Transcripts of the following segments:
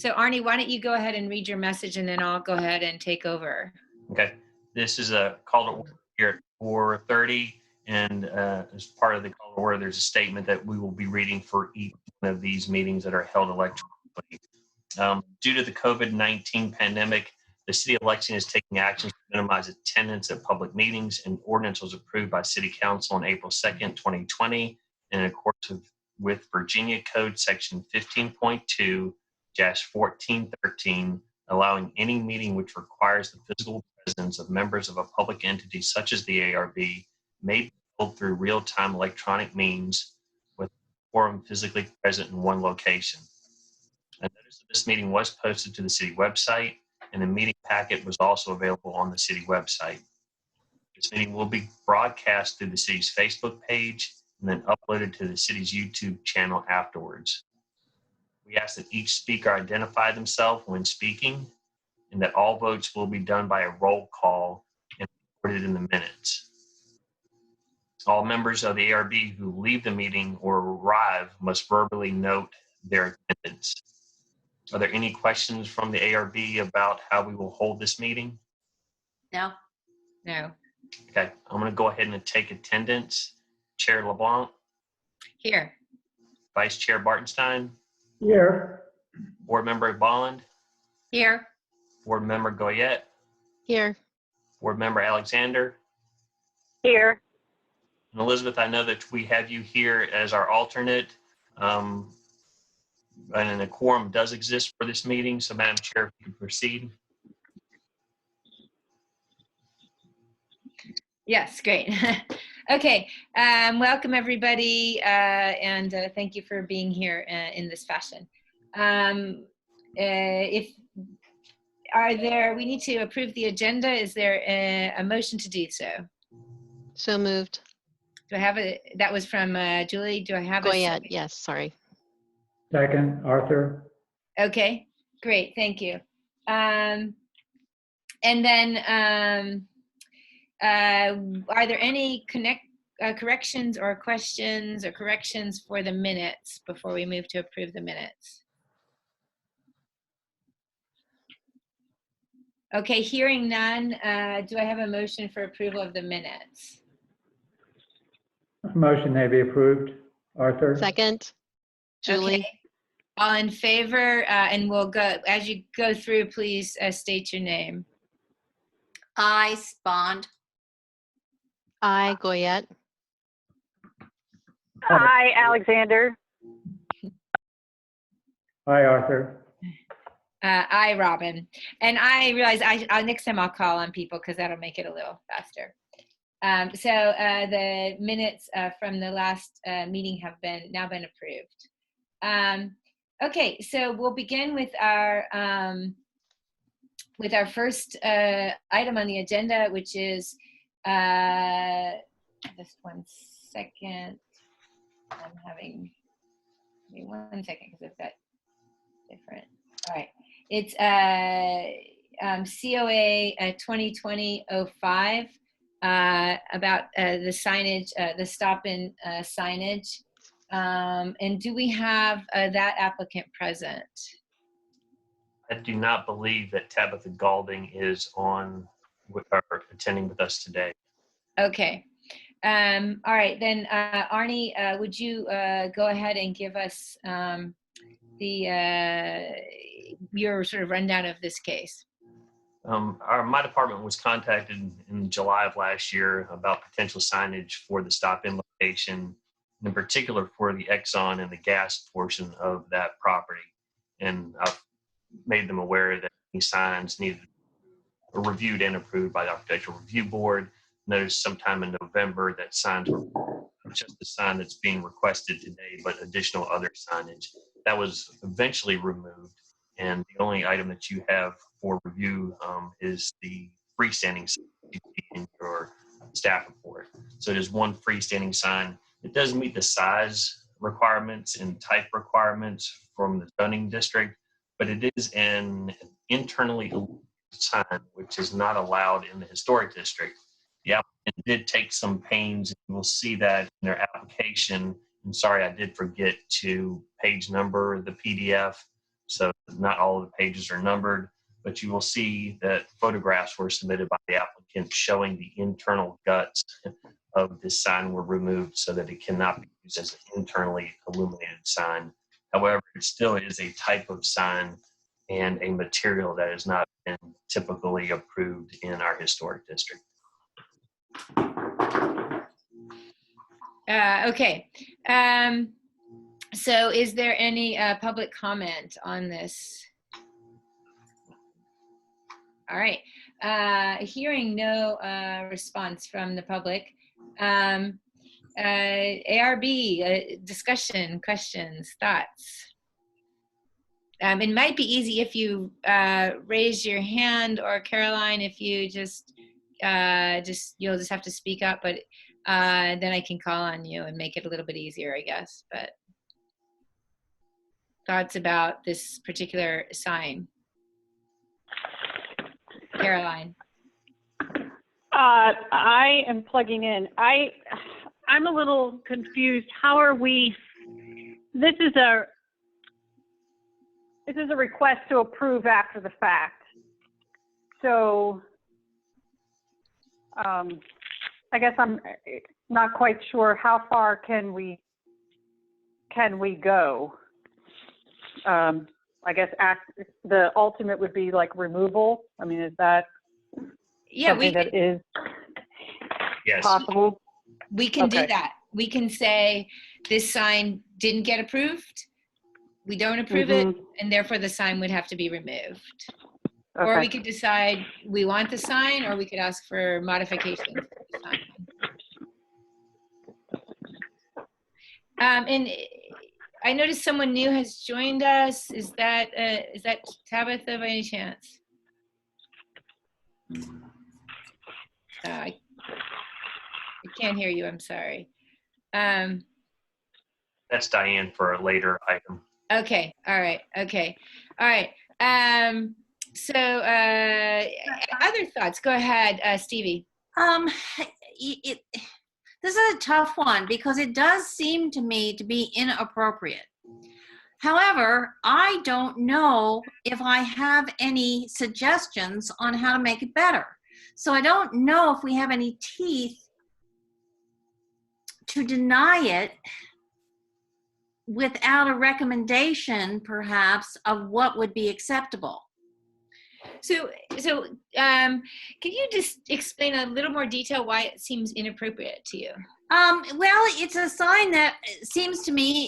So Arnie, why don't you go ahead and read your message and then I'll go ahead and take over. Okay. This is a call to order here at 4:30. And as part of the call to order, there's a statement that we will be reading for each one of these meetings that are held electronically. Due to the COVID-19 pandemic, the city of Lexington is taking actions to minimize attendance at public meetings. An ordinance was approved by City Council on April 2nd, 2020, in accordance with Virginia Code Section 15.2-1413, allowing any meeting which requires the physical presence of members of a public entity such as the ARB may be held through real-time electronic means with a quorum physically present in one location. A notice of this meeting was posted to the city website, and the meeting packet was also available on the city website. This meeting will be broadcast through the city's Facebook page and then uploaded to the city's YouTube channel afterwards. We ask that each speaker identify themselves when speaking and that all votes will be done by a roll call and recorded in the minutes. All members of the ARB who leave the meeting or arrive must verbally note their attendance. Are there any questions from the ARB about how we will hold this meeting? No. No. Okay, I'm going to go ahead and take attendance. Chair LeBlanc, Here. Vice Chair Bartenstein, Here. Board Member Bolland, Here. Board Member Goyette, Here. Board Member Alexander, Here. and Elizabeth, I know that we have you here as our alternate, and a quorum does exist for this meeting. So, Madam Chair, if you can proceed. Yes, great. Okay, welcome everybody, and thank you for being here in this fashion. We need to approve the agenda. Is there a motion to do so? So moved. Do I have that was from Julie. Do I have Goyette, yes, sorry. Second, Arthur. Okay, great, thank you. And then are there any corrections or questions or corrections for the minutes before we move to approve the minutes? Okay, hearing none, do I have a motion for approval of the minutes? Motion may be approved. Arthur. Second, Julie. Okay. All in favor, and we'll go, as you go through, please state your name. I, Spond. I, Goyette. Hi, Alexander. Hi, Arthur. I, Robin. And I realize next time I'll call on people because that'll make it a little faster. So the minutes from the last meeting have now been approved. Okay, so we'll begin with our first item on the agenda, which is just 1 second. I'm having, give me 1 second because I've got different. All right, it's COA 2020-05 about the signage, the stop-in signage. And do we have that applicant present? I do not believe that Tabitha Galding is attending with us today. Okay. All right, then Arnie, would you go ahead and give us your sort of rundown of this case? My department was contacted in July of last year about potential signage for the stop-in location, in particular for the Exxon and the gas portion of that property. And I've made them aware that any signs needed reviewed and approved by the Architectural Review Board. Noticed sometime in November that signs were just the sign that's being requested today, but additional other signage. That was eventually removed. And the only item that you have for review is the freestanding sign in your staff report. So there's one freestanding sign. It does meet the size requirements and type requirements from the zoning district, but it is an internally illuminated sign, which is not allowed in the historic district. The applicant did take some pains, and you'll see that in their application. I'm sorry, I did forget to page number the PDF. So not all of the pages are numbered, but you will see that photographs were submitted by the applicant showing the internal guts of this sign were removed so that it cannot be used as an internally illuminated sign. However, it still is a type of sign and a material that has not been typically approved in our historic district. Okay. So is there any public comment on this? All right. Hearing no response from the public. ARB, discussion, questions, thoughts. It might be easy if you raise your hand, or Caroline, if you you'll just have to speak up, but then I can call on you and make it a little bit easier, I guess. But thoughts about this particular sign? Caroline. I am plugging in. I'm a little confused. How are we? This is a request to approve after the fact. So I guess I'm not quite sure how far can we go. I guess the ultimate would be like removal. I mean, is that something that is Yes. possible? We can do Okay. that. We can say this sign didn't get approved. We don't approve it, and therefore the sign would have to be removed. Or we Okay. could decide we want the sign, or we could ask for modifications to the sign. And I noticed someone new has joined us. Is that Tabitha by any chance? I can't hear you. I'm sorry. That's Diane for a later item. Okay. All right. Okay. All right. So other thoughts? Go ahead, Stevie. This is a tough one because it does seem to me to be inappropriate. However, I don't know if I have any suggestions on how to make it better. So I don't know if we have any teeth to deny it without a recommendation, perhaps, of what would be acceptable. So can you just explain a little more detail why it seems inappropriate to you? Well, it's a sign that seems to me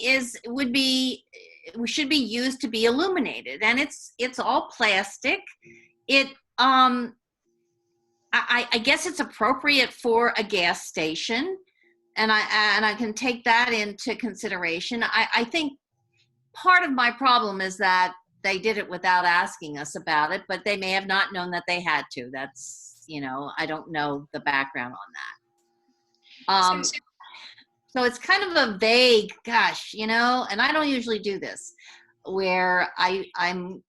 should be used to be illuminated, and it's all plastic. I guess it's appropriate for a gas station, and I can take that into consideration. I think part of my problem is that they did it without asking us about it, but they may have not known that they had to. That's, I don't know the background on that. So it's kind of a vague, gosh, and I don't usually do this, where I'm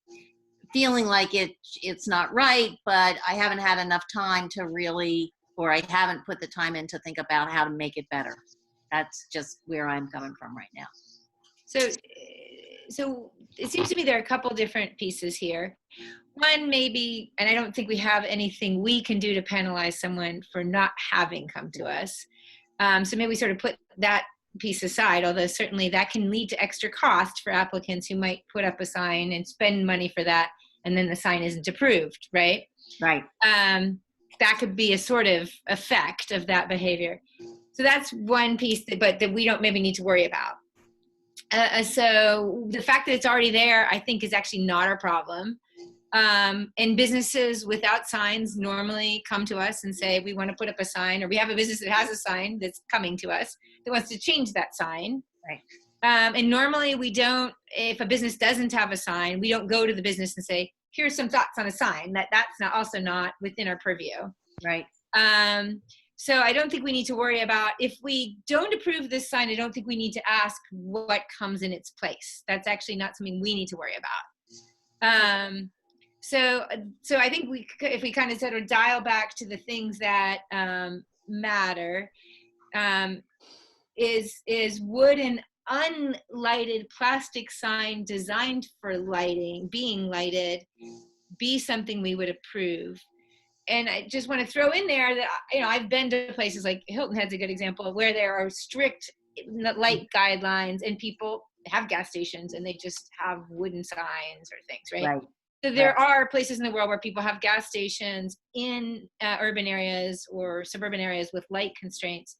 feeling like it's not right, but I haven't had enough time to really, or I haven't put the time in to think about how to make it better. That's just where I'm coming from right now. So it seems to me there are a couple different pieces here. One, maybe, and I don't think we have anything we can do to penalize someone for not having come to us. So maybe we sort of put that piece aside, although certainly that can lead to extra cost for applicants who might put up a sign and spend money for that, and then the sign isn't approved, right? Right. That could be a sort of effect of that behavior. So that's one piece that we don't maybe need to worry about. So the fact that it's already there, I think, is actually not our problem. And businesses without signs normally come to us and say, we want to put up a sign, or we have a business that has a sign that's coming to us that wants to change that sign. Right. And normally we don't, if a business doesn't have a sign, we don't go to the business and say, here's some thoughts on a sign. That's also not within our purview. Right. So I don't think we need to worry about, if we don't approve this sign, I don't think we need to ask what comes in its place. That's actually not something we need to worry about. So I think if we kind of sort of dial back to the things that matter, is would an unlighted plastic sign designed for lighting, being lighted, be something we would approve? And I just want to throw in there that, I've been to places like Hilton Head's a good example, where there are strict light guidelines and people have gas stations and they just have wooden signs or things, right? So there are places in the world where people have gas stations in urban areas or suburban areas with light constraints.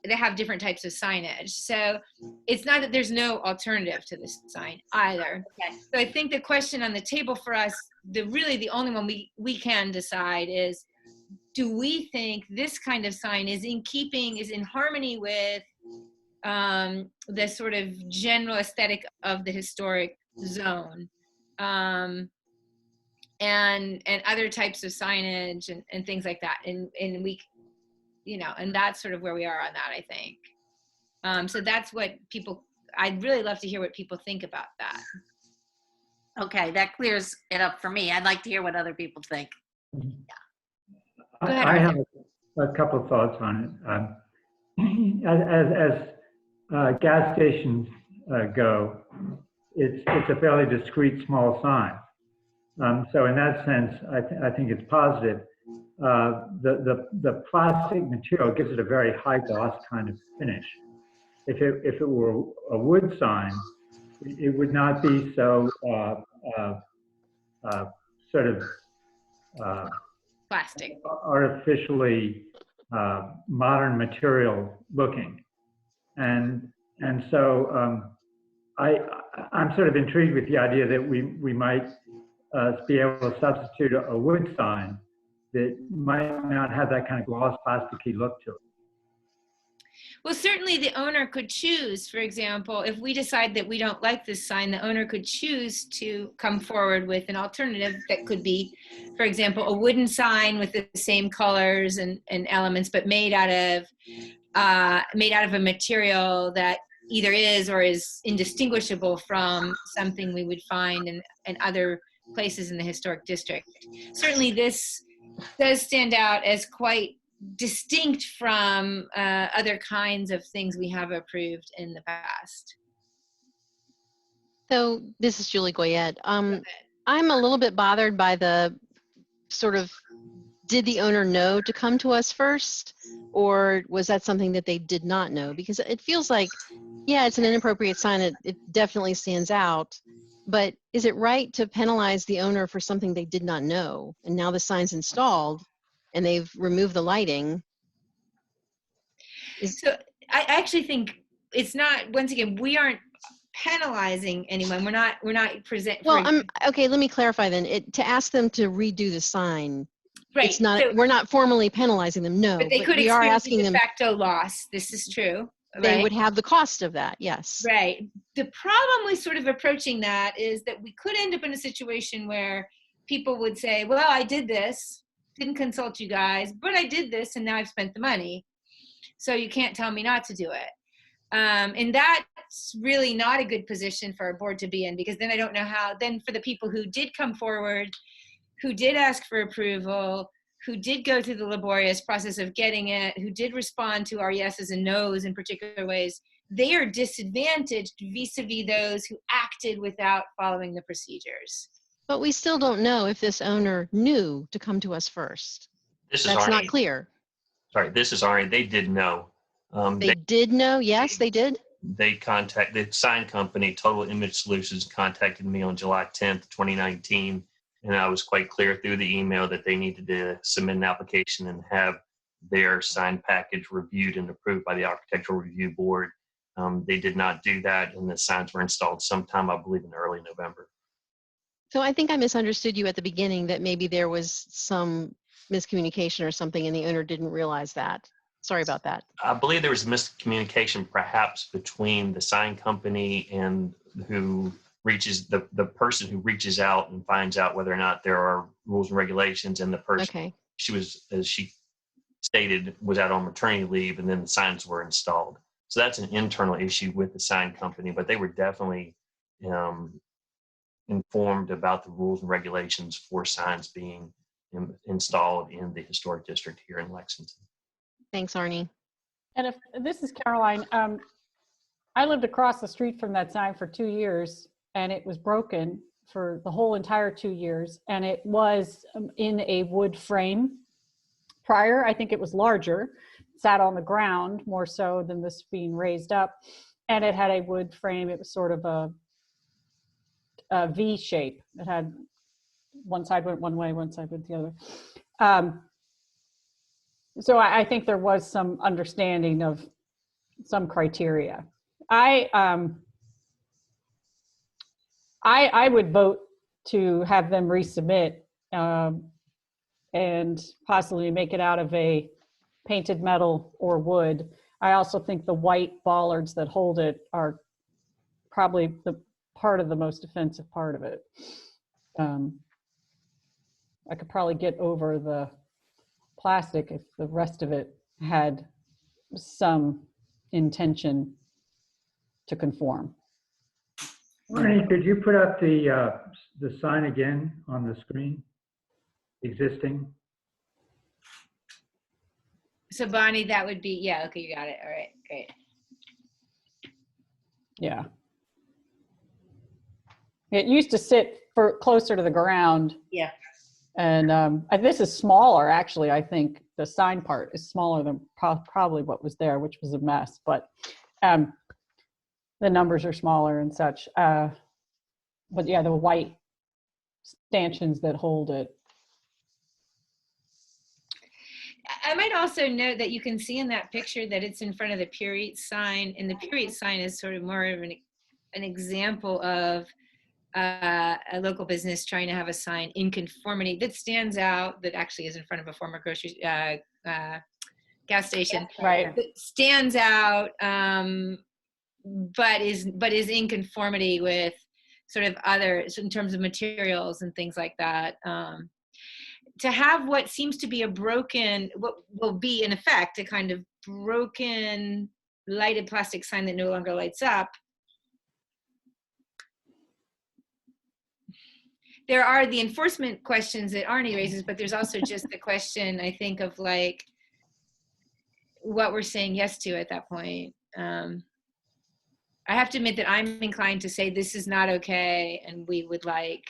They have different types of signage. So it's not that there's no alternative to this sign either. Okay. So I think the question on the table for us, the only one we can decide is, do we think this kind of sign is in harmony with the sort of general aesthetic of the historic zone, and other types of signage and things like that. And we, and that's sort of where we are on that, I think. So that's what I'd really love to hear what people think about that. Okay, that clears it up for me. I'd like to hear what other people think. Go ahead, I have Arthur. a couple of thoughts on it. As gas stations go, it's a fairly discrete small sign. So in that sense, I think it's positive. The plastic material gives it a very high gloss kind of finish. If it were a wood sign, it would not be so sort of Plastic. artificially modern material looking, and so I'm sort of intrigued with the idea that we might be able to substitute a wood sign that might not have that kind of gloss plasticky look to it. Well, certainly the owner could choose, for example, if we decide that we don't like this sign, the owner could choose to come forward with an alternative that could be, for example, a wooden sign with the same colors and elements, but made out of a material that either is or is indistinguishable from something we would find in other places in the historic district. Certainly this does stand out as quite distinct from other kinds of things we have approved in the past. So this is Julie Goyette. I'm a little bit bothered by the sort of, did the owner know to come to us first, or was that something that they did not know? Because it feels like, yeah, it's an inappropriate sign. It definitely stands out. But is it right to penalize the owner for something they did not know? And now the sign's installed and they've removed the lighting. So I actually think it's not, once again, we aren't penalizing anyone. We're not Well, okay, let me clarify then. To ask them to redo the sign, right. it's not, So, we're not formally penalizing them, no. but they could we are experience asking a de them, facto loss. This is true. they right? would have the cost of that, yes. Right. The problem with sort of approaching that is that we could end up in a situation where people would say, well, I did this, didn't consult you guys, but I did this and now I've spent the money. So you can't tell me not to do it. And that's really not a good position for a board to be in, because then I don't know how, then for the people who did come forward, who did ask for approval, who did go through the laborious process of getting it, who did respond to our yeses and nos in particular ways, they are disadvantaged vis-a-vis those who acted without following the procedures. But we still don't know if this owner knew to come to us first. This is That's Arnie. not clear. Sorry, this is Arnie. They did know. They did know, yes, they did. They contacted the sign company, Total Image Solutions, contacted me on July 10th, 2019. And I was quite clear through the email that they needed to submit an application and have their sign package reviewed and approved by the Architectural Review Board. They did not do that, and the signs were installed sometime, I believe, in early November. So I think I misunderstood you at the beginning, that maybe there was some miscommunication or something and the owner didn't realize that. Sorry about that. I believe there was miscommunication perhaps between the sign company and who reaches the person who reaches out and finds out whether or not there are rules and regulations, and the person. Okay. She was, as she stated, was out on maternity leave, and then the signs were installed. So that's an internal issue with the sign company, but they were definitely informed about the rules and regulations for signs being installed in the historic district here in Lexington. Thanks, Arnie. And if this is Caroline, I lived across the street from that sign for 2 years, and it was broken for the whole entire 2 years. And it was in a wood frame. Prior, I think it was larger, sat on the ground more so than this being raised up. And it had a wood frame. It was sort of a V shape. It had one side went one way, one side went the other. So I think there was some understanding of some criteria. I would vote to have them resubmit and possibly make it out of a painted metal or wood. I also think the white bollards that hold it are probably the part of the most offensive part of it. I could probably get over the plastic if the rest of it had some intention to conform. Barney, could you put up the sign again on the screen? Existing. So Bonnie, that would be, yeah, okay, you got it. All right, great. Yeah. It used to sit closer to the ground. Yeah. And this is smaller, actually. I think the sign part is smaller than probably what was there, which was a mess. But the numbers are smaller and such. But yeah, the white stanchions that hold it. I might also note that you can see in that picture that it's in front of the period sign, and the period sign is sort of more of an example of a local business trying to have a sign in conformity that stands out, that actually is in front of a former grocery gas station, Right. that stands out, but is in conformity with sort of other, so in terms of materials and things like that. To have what seems to be a broken, what will be in effect a kind of broken lighted plastic sign that no longer lights up. There are the enforcement questions that Arnie raises, but there's also just the question, I think, of like what we're saying yes to at that point. I have to admit that I'm inclined to say this is not okay, and we would like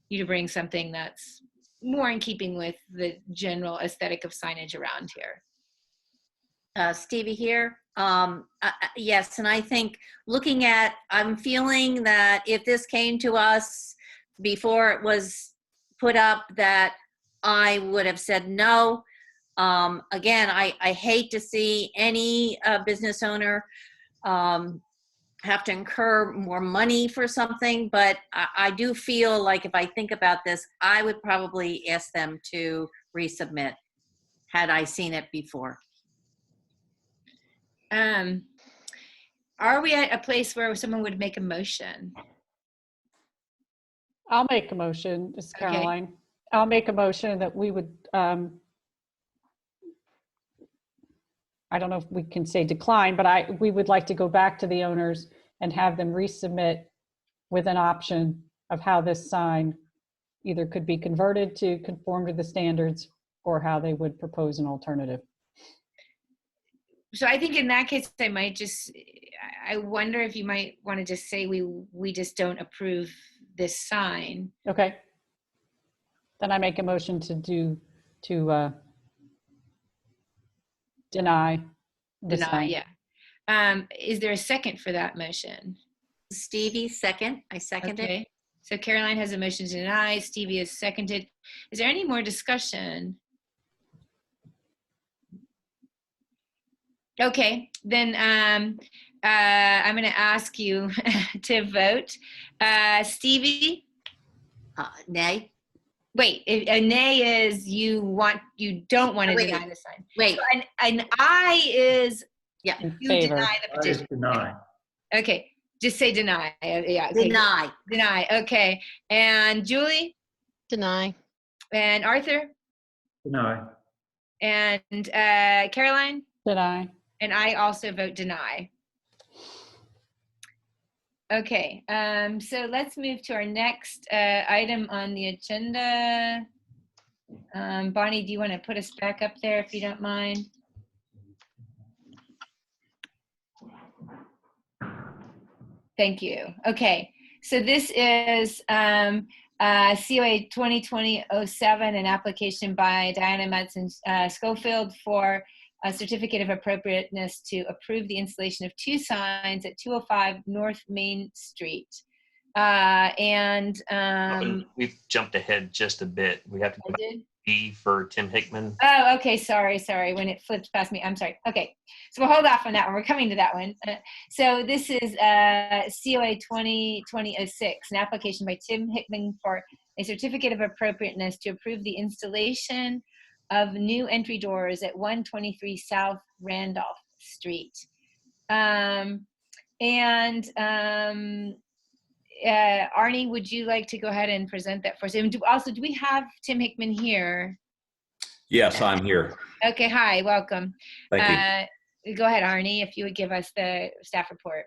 you to bring something that's more in keeping with the general aesthetic of signage around here. Stevie here. Yes, and I think I'm feeling that if this came to us before it was put up, that I would have said no. Again, I hate to see any business owner have to incur more money for something, but I do feel like if I think about this, I would probably ask them to resubmit had I seen it before. Are we at a place where someone would make a motion? I'll make a motion. This is Okay. Caroline. I'll make a motion that we would, I don't know if we can say decline, but we would like to go back to the owners and have them resubmit with an option of how this sign either could be converted to conform to the standards or how they would propose an alternative. So I think in that case, I wonder if you might want to just say we just don't approve this sign. Okay. Then I make a motion to deny the sign. Yeah. Is there a second for that motion? Stevie, second. I second it. Okay. So Caroline has a motion to deny. Stevie is seconded. Is there any more discussion? Okay, then I'm going to ask you to vote. Stevie? Nay. Wait, a nay is you don't want to Wait. deny the sign. Wait. So an aye is Yeah. you Favor. deny the petition. Deny. Okay, just say deny. Yeah. Okay. Deny. Deny. Okay, and Julie Deny. and Arthur Deny. and Caroline. Deny. And I also vote deny. Okay, so let's move to our next item on the agenda. Bonnie, do you want to put us back up there if you don't mind? Thank you. Okay, so this is COA 2020-07, an application by Diana Madsen Schofield for a certificate of appropriateness to approve the installation of 2 signs at 205 North Main Street. We've jumped ahead just a bit. We have to go back to B for Tim Hickman. Oh, okay. Sorry. When it flipped past me, I'm sorry. Okay, so we'll hold off on that one. We're coming to that one. So this is COA 2020-06, an application by Tim Hickman for a certificate of appropriateness to approve the installation of new entry doors at 123 South Randolph Street. Arnie, would you like to go ahead and present that for us? And do we have Tim Hickman here? Yes, I'm here. Okay, hi, welcome. Thank you. Go ahead, Arnie, if you would give us the staff report.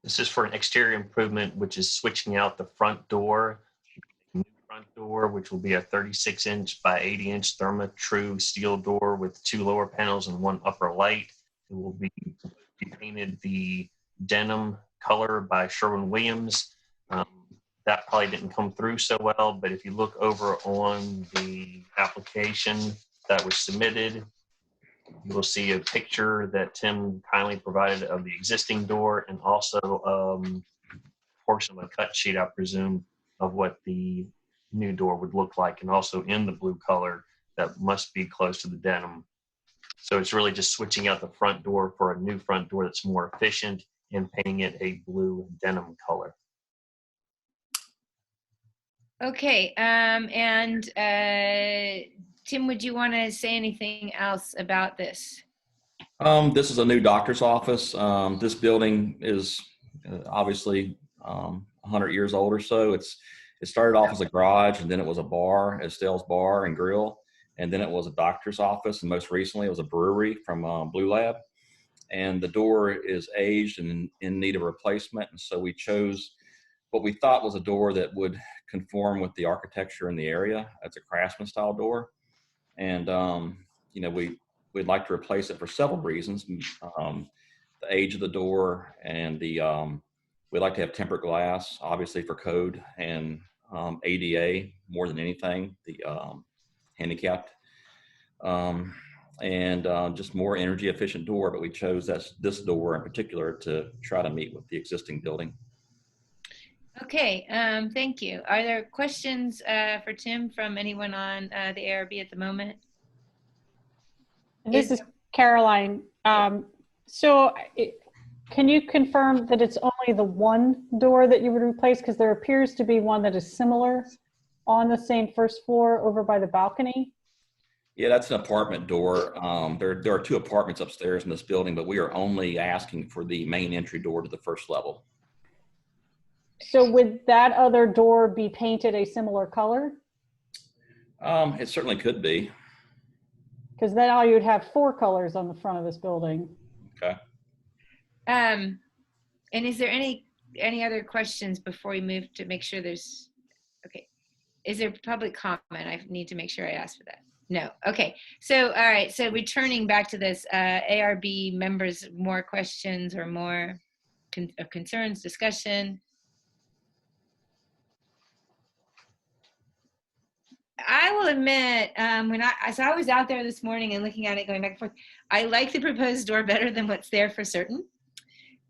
This is for an exterior improvement, which is switching out the front door. New front door, which will be a 36-inch by 80-inch Therma-Tru steel door with 2 lower panels and 1 upper light. It will be painted the denim color by Sherwin-Williams. That probably didn't come through so well, but if you look over on the application that was submitted, you will see a picture that Tim kindly provided of the existing door, and also a portion of a cut sheet, I presume, of what the new door would look like, and also in the blue color that must be close to the denim. So it's really just switching out the front door for a new front door that's more efficient and painting it a blue denim color. Okay, Tim, would you want to say anything else about this? This is a new doctor's office. This building is obviously 100 years old or so. It started off as a garage, and then it was a bar, Estelle's Bar and Grill, and then it was a doctor's office, and most recently it was a brewery from Blue Lab. And the door is aged and in need of replacement, and so we chose what we thought was a door that would conform with the architecture in the area. It's a craftsman style door. And, we'd like to replace it for several reasons. The age of the door, and we'd like to have tempered glass, obviously for code, and ADA more than anything, the handicapped, and just more energy efficient door. But we chose this door in particular to try to meet with the existing building. Okay, thank you. Are there questions for Tim from anyone on the ARB at the moment? And this is Caroline. Can you confirm that it's only the one door that you would replace? Because there appears to be one that is similar on the same first floor over by the balcony. Yeah, that's an apartment door. There are 2 apartments upstairs in this building, but we are only asking for the main entry door to the first level. So would that other door be painted a similar color? It certainly could be. Because then all you'd have 4 colors on the front of this building. Okay. And is there any other questions before we move to make sure there's, okay. Is there public comment? I need to make sure I ask for that. No. Okay. So, all right. So returning back to this, ARB members, more questions or more concerns, discussion? I will admit, so I was out there this morning and looking at it, going back and forth. I like the proposed door better than what's there for certain.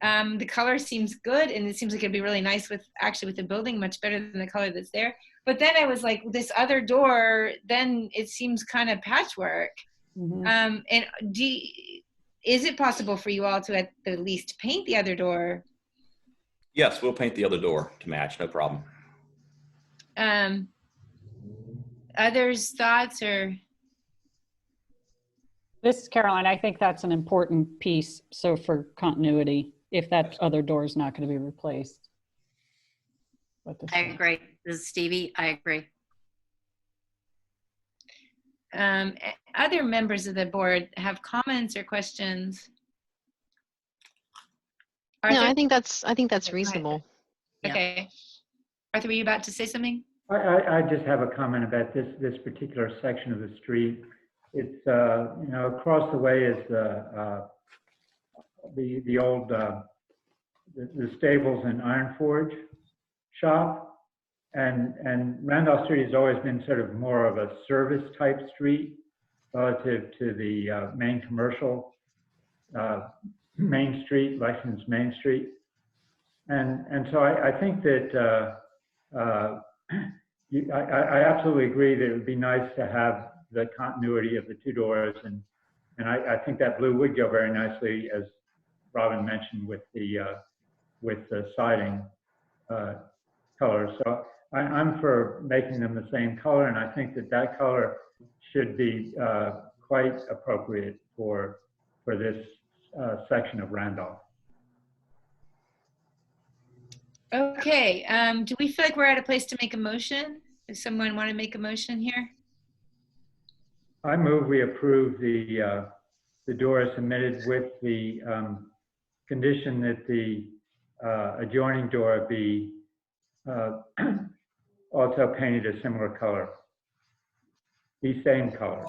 The color seems good, and it seems like it'd be really nice with the building, much better than the color that's there. But then I was like, this other door, then it seems kind of patchwork. Mm-hmm. And is it possible for you all to at the least paint the other door? Yes, we'll paint the other door to match, no problem. Others' thoughts or? This is Caroline. I think that's an important piece. So for continuity, if that other door is not going to be replaced. I agree. This is Stevie. I agree. Other members of the board have comments or questions? No, I think that's reasonable. Okay. Arthur, were you about to say something? I just have a comment about this particular section of the street. It's across the way is the old the stables and Iron Forge shop. And Randolph Street has always been sort of more of a service type street relative to the main commercial Main Street, licensed Main Street. And so I think that I absolutely agree that it would be nice to have the continuity of the two doors, and I think that blue would go very nicely, as Robin mentioned, with the siding color. So I'm for making them the same color, and I think that color should be quite appropriate for this section of Randolph. Okay, do we feel like we're at a place to make a motion? Does someone want to make a motion here? I move we approve the door as submitted with the condition that the adjoining door be also painted a similar color, the same color.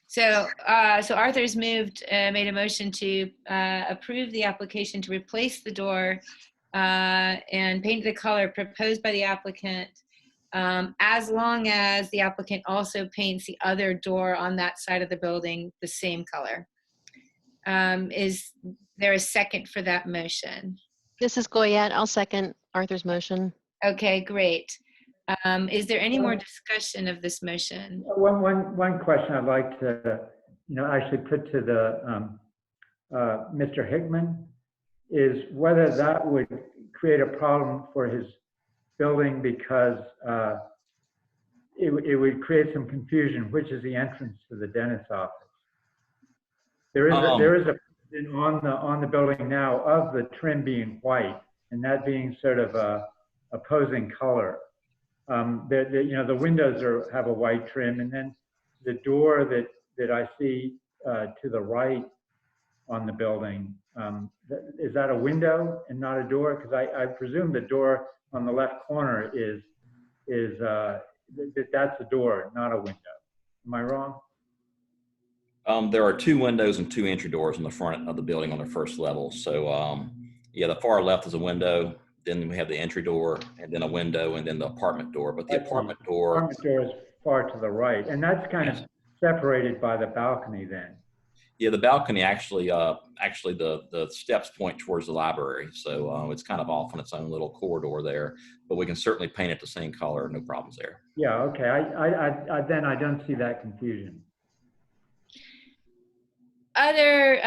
So Arthur's made a motion to approve the application to replace the door and paint the color proposed by the applicant, as long as the applicant also paints the other door on that side of the building the same color. Is there a second for that motion? This is Goyette. I'll second Arthur's motion. Okay, great. Is there any more discussion of this motion? One question I'd like to, actually put to the Mr. Hickman is whether that would create a problem for his building, because it would create some confusion, which is the entrance to the dentist's office. There is a on the building now of the trim being white, and that being sort of a opposing color. The windows have a white trim, and then the door that I see to the right on the building, is that a window and not a door? Because I presume the door on the left corner that's a door, not a window. Am I wrong? There are two windows and two entry doors in the front of the building on the first level. So yeah, the far left is a window. Then we have the entry door, and then a window, and then the apartment door. But the apartment door is far to the right, and that's kind of separated by the balcony then. Yeah, the balcony actually the steps point towards the library. So it's kind of off on its own little corridor there, but we can certainly paint it the same color, no problems there. Yeah, okay. I then I don't see that confusion. Other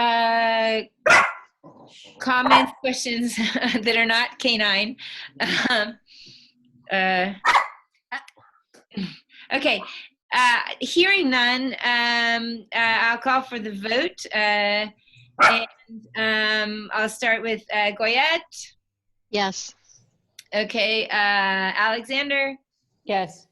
comments, questions that are not canine? Okay. Hearing none, I'll call for the vote. And I'll start with Goyette. Yes. Okay. Alexander? Yes.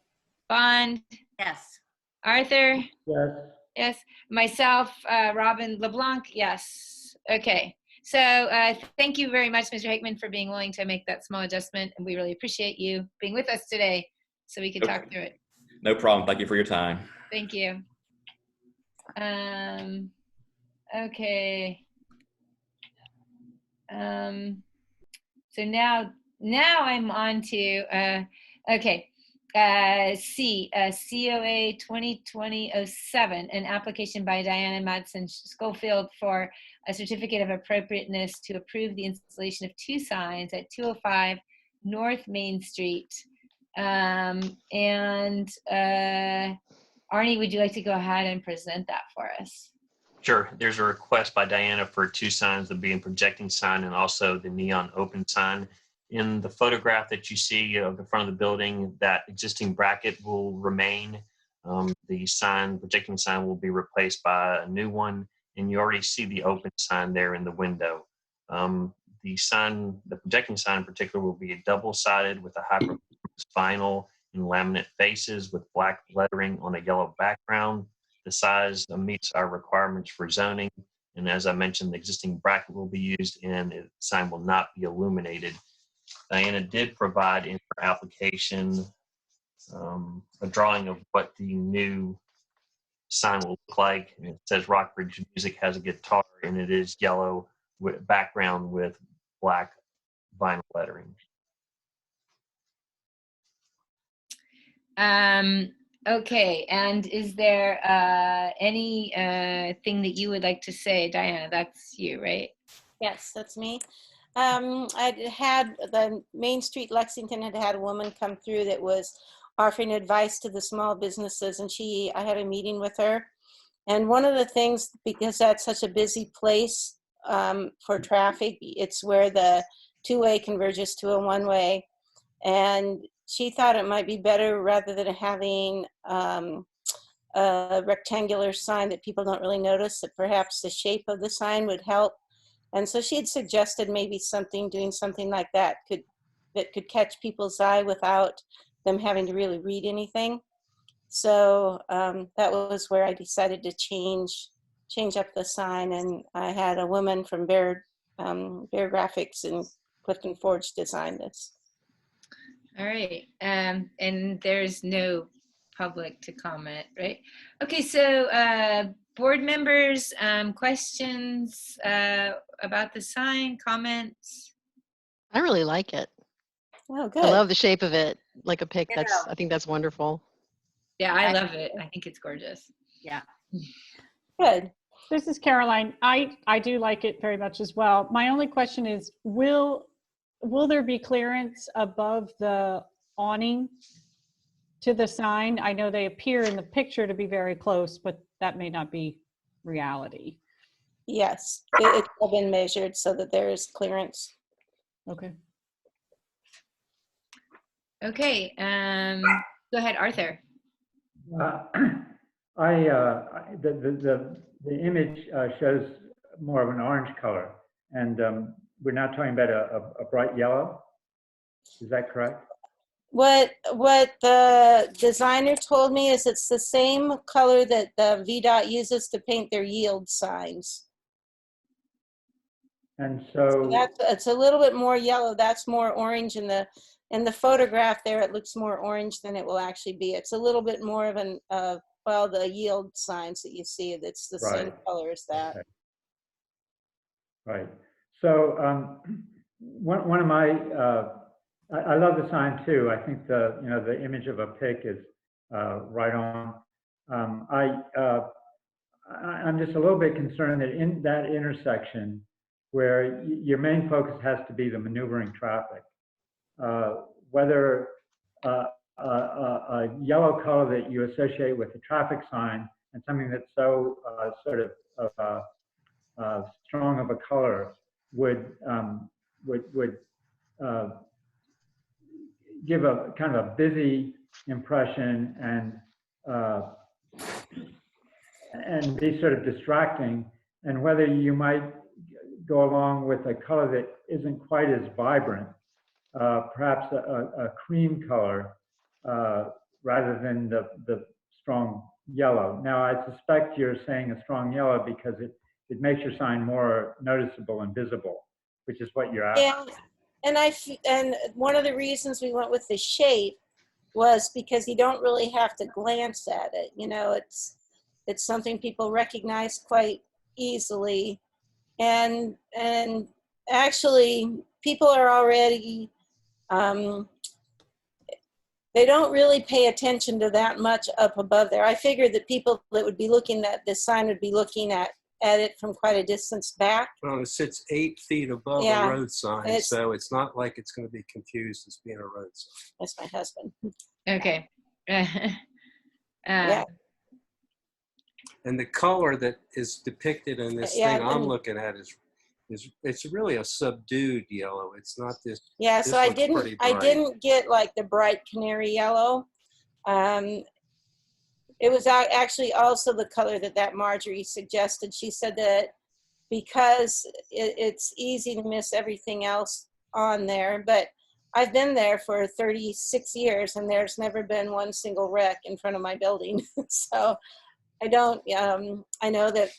Bond? Yes. Arthur? Yes. Yes. Myself, Robin LeBlanc? Yes. Okay. So thank you very much, Mr. Hickman, for being willing to make that small adjustment. And we really appreciate you being with us today so we could talk through it. No problem. Thank you for your time. Thank you. Okay. So now I'm on to, okay. C, COA 2020-07, an application by Diana Madsen Schofield for a certificate of appropriateness to approve the installation of two signs at 205 North Main Street. Arnie, would you like to go ahead and present that for us? Sure. There's a request by Diana for two signs, the being projecting sign and also the neon open sign. In the photograph that you see of the front of the building, that existing bracket will remain. The projecting sign will be replaced by a new one, and you already see the open sign there in the window. The projecting sign in particular will be a double-sided with a high-performance vinyl and laminate faces with black lettering on a yellow background. The size meets our requirements for zoning, and as I mentioned, the existing bracket will be used and the sign will not be illuminated. Diana did provide in her application a drawing of what the new sign will look like. And it says Rockbridge Music has a guitar, and it is yellow with background with black vinyl lettering. Okay, and is there any thing that you would like to say, Diana? That's you, right? Yes, that's me. I'd had the Main Street Lexington had a woman come through that was offering advice to the small businesses, and I had a meeting with her. And one of the things, because that's such a busy place for traffic, it's where the two-way converges to a one-way. And she thought it might be better, rather than having a rectangular sign that people don't really notice, that perhaps the shape of the sign would help. And so she had suggested maybe doing something like that could catch people's eye without them having to really read anything. So that was where I decided to change up the sign, and I had a woman from Bear Graphics in Clifton Forge design this. All right, and there's no public to comment, right? Okay, so board members, questions about the sign, comments? I really like it. Oh, good. I love the shape of it, like a pick. I think that's wonderful. Yeah, I love it. I think it's gorgeous. Yeah. Good. This is Caroline. I do like it very much as well. My only question is, will there be clearance above the awning to the sign? I know they appear in the picture to be very close, but that may not be reality. Yes, it's all been measured so that there is clearance. Okay. Okay, go ahead, Arthur. The image shows more of an orange color, and we're now talking about a bright yellow. Is that correct? What the designer told me is it's the same color that the VDOT uses to paint their yield signs. And so it's a little bit more yellow. That's more orange in the photograph there. It looks more orange than it will actually be. It's a little bit more of the yield signs that you see. That's the same color as that. Okay. Right. So one of my I love the sign too. I think the image of a pick is right on. I'm just a little bit concerned that in that intersection, where your main focus has to be the maneuvering traffic, whether a yellow color that you associate with the traffic sign and something that's so sort of strong of a color would give a kind of a busy impression and be sort of distracting, and whether you might go along with a color that isn't quite as vibrant, perhaps a cream color rather than the strong yellow. Now, I suspect you're saying a strong yellow because it makes your sign more noticeable and visible, which is what you're after. Yeah, and one of the reasons we went with the shape was because you don't really have to glance at it. You know, it's something people recognize quite easily, and actually people are already they don't really pay attention to that much up above there. I figured that people that would be looking at this sign would be looking at it from quite a distance back. Well, it sits 8 feet above a road sign, so it's not like it's going to be confused as being a road sign. That's my husband. Okay. Yeah. And the color that is depicted in this thing I'm looking at is it's really a subdued yellow. It's not this. Yeah, this so I didn't get like the bright canary yellow. It was actually also the color that Marjorie suggested. She said that because it's easy to miss everything else on there, but I've been there for 36 years and there's never been one single wreck in front of my building. So I don't, I know that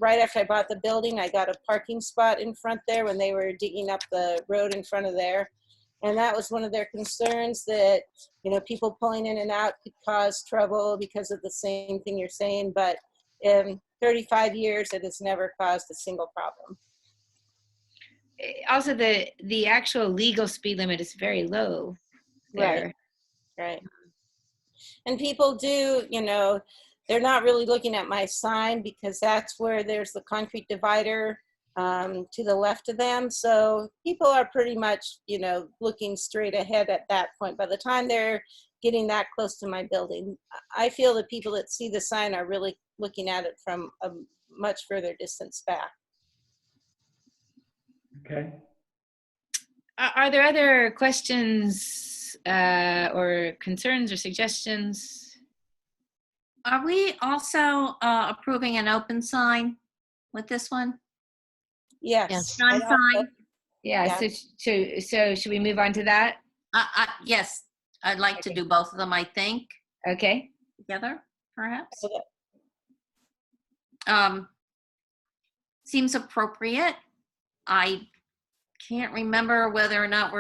right after I bought the building, I got a parking spot in front there when they were digging up the road in front of there. And that was one of their concerns, that, you know, people pulling in and out could cause trouble because of the same thing you're saying. But in 35 years, it has never caused a single problem. also the actual legal speed limit is very low there. Right. And people do, you know, they're not really looking at my sign because that's where there's the concrete divider to the left of them. So people are pretty much, you know, looking straight ahead at that point. By the time they're getting that close to my building, I feel the people that see the sign are really looking at it from a much further distance back. Okay. Are there other questions or concerns or suggestions? Are we also approving an open sign with this one? Yes. Yes. Non-sign? Yeah, Yeah. so should we move on to that? Yes, I'd like to do both of them, I think, Okay. together, perhaps. Okay. Seems appropriate. I can't remember whether or not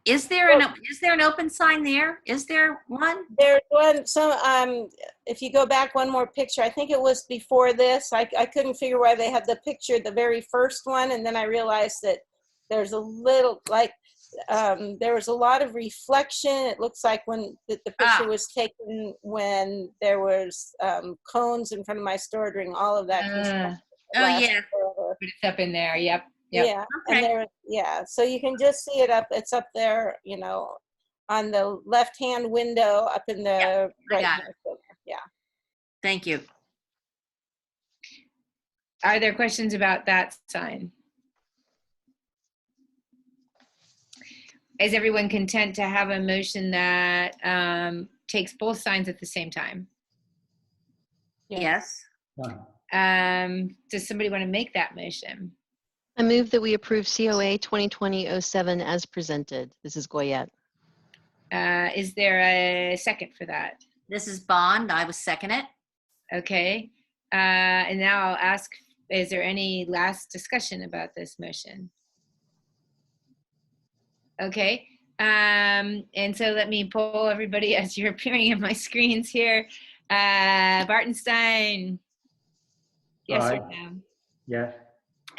is there an open sign there? Is there one? There's one, so if you go back one more picture, I think it was before this. I couldn't figure why they had the picture, the very first one, and then I realized that there's a little, like, there was a lot of reflection. It looks like when the picture was taken when there was cones in front of my store during all of that construction. Oh, yeah. It's up in there, yep. Yeah, Okay. and so you can just see it it's up there, you know, on the left-hand window up in the right-hand corner. Yeah. Thank you. Are there questions about that sign? Is everyone content to have a motion that takes both signs at the same time? Yes. Does somebody want to make that motion? I move that we approve COA 2020-07 as presented. This is Goyette. Is there a second for that? This is Bond. I will second it. Okay. And now I'll ask, is there any last discussion about this motion? Okay. And so let me poll everybody as you're appearing on my screens here. Bartenstein. Yes or no? Yes.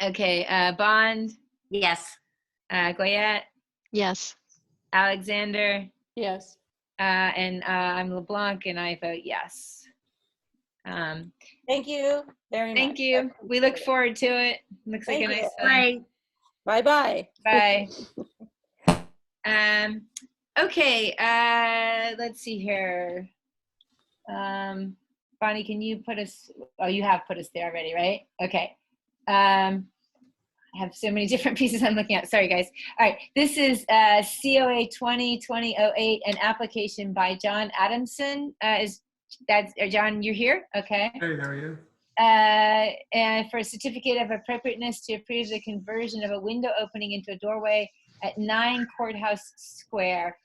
Okay. Bond. Yes. Goyette. Yes. Alexander. Yes. And I'm LeBlanc, and I vote yes. Thank you very much. Thank you. We look forward to it. Looks like a nice sign. Bye-bye. Bye. Okay. Let's see here. Bonnie, can you put us? Oh, you have put us there already, right? Okay. I have so many different pieces I'm looking at. Sorry, guys. All right. This is COA 2020-08, an application by John Adamson. John, you're here? Okay. Hey, how are you? And for a certificate of appropriateness to approve the conversion of a window opening into a doorway at 9 Courthouse Square.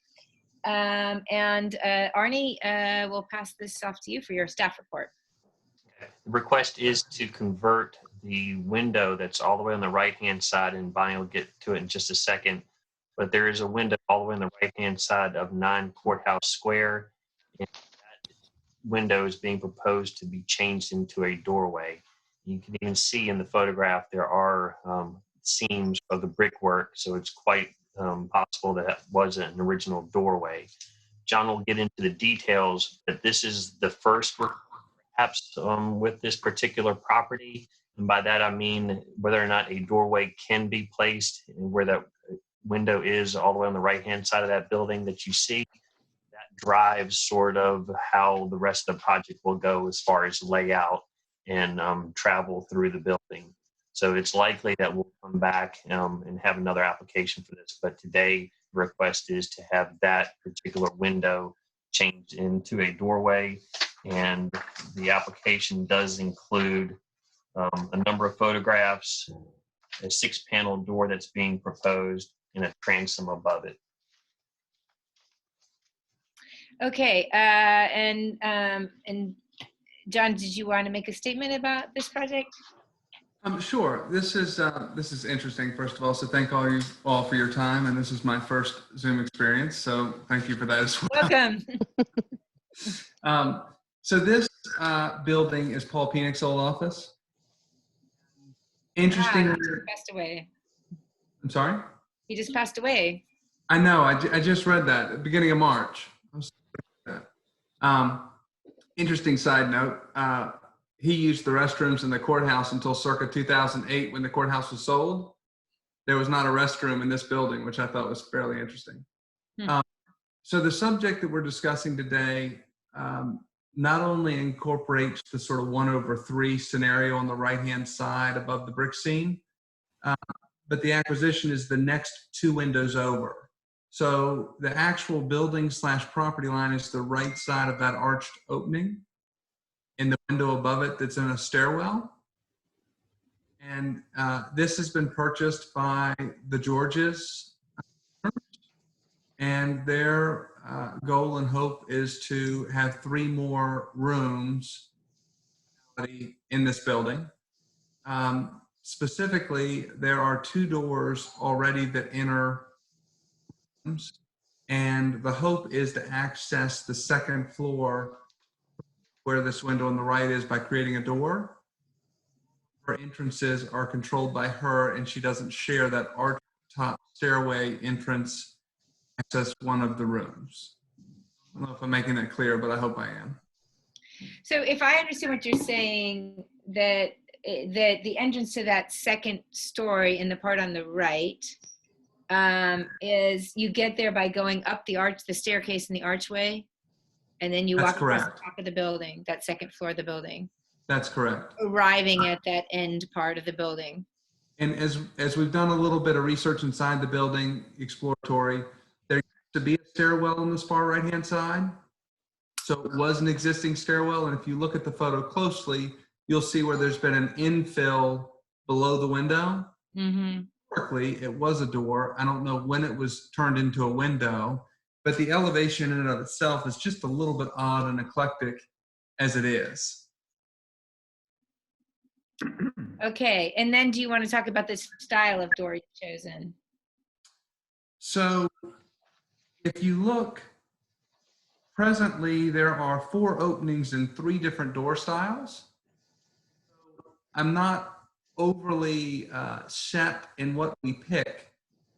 And Arnie, we'll pass this off to you for your staff report. The request is to convert the window that's all the way on the right-hand side, and Bonnie will get to it in just a second, but there is a window all the way on the right-hand side of 9 Courthouse Square, and that window is being proposed to be changed into a doorway. You can even see in the photograph there are seams of the brickwork, so it's quite possible that was an original doorway. John will get into the details, but this is the first perhaps with this particular property. And by that, I mean whether or not a doorway can be placed and where that window is all the way on the right-hand side of that building that you see. That drives sort of how the rest of the project will go as far as layout and travel through the building. So it's likely that we'll come back and have another application for this. But today, the request is to have that particular window changed into a doorway. And the application does include a number of photographs, a 6-panel door that's being proposed, and a transom above it. Okay, and John, did you want to make a statement about this project? Sure. This is interesting, first of all, so thank you all for your time, and this is my first Zoom experience, so thank you for that as well. Welcome. So this building is Paul Penix's old office. Interesting. Passed away. I'm sorry? He just passed away. I know. I just read that at the beginning of March. Interesting side note. He used the restrooms in the courthouse until circa 2008 when the courthouse was sold. There was not a restroom in this building, which I thought was fairly interesting. So the subject that we're discussing today not only incorporates the sort of 1/3 scenario on the right-hand side above the brick scene, but the acquisition is the next 2 windows over. So the actual building/property line is the right side of that arched opening, and the window above it that's in a stairwell. And this has been purchased by the Georges, and their goal and hope is to have 3 more rooms in this building. Specifically, there are 2 doors already that enter rooms, and the hope is to access the 2nd floor where this window on the right is by creating a door. Her entrances are controlled by her, and she doesn't share that arch top stairway entrance access one of the rooms. I don't know if I'm making that clear, but I hope I am. So if I understand what you're saying, that the entrance to that 2nd story in the part on the right is you get there by going up the staircase in the archway, and then you That's walk across correct. the top of the building, that 2nd floor of the building, That's correct. arriving at that end part of the building. And as we've done a little bit of research inside the building, exploratory, there used to be a stairwell on this far right-hand side. So it was an existing stairwell, and if you look at the photo closely, you'll see where there's been an infill below the window. Historically, it was a door. I don't know when it was turned into a window, but the elevation in and of itself is just a little bit odd and eclectic as it is. Okay, and then do you want to talk about this style of door you've chosen? So if you look, presently there are 4 openings in 3 different door styles. I'm not overly set in what we pick,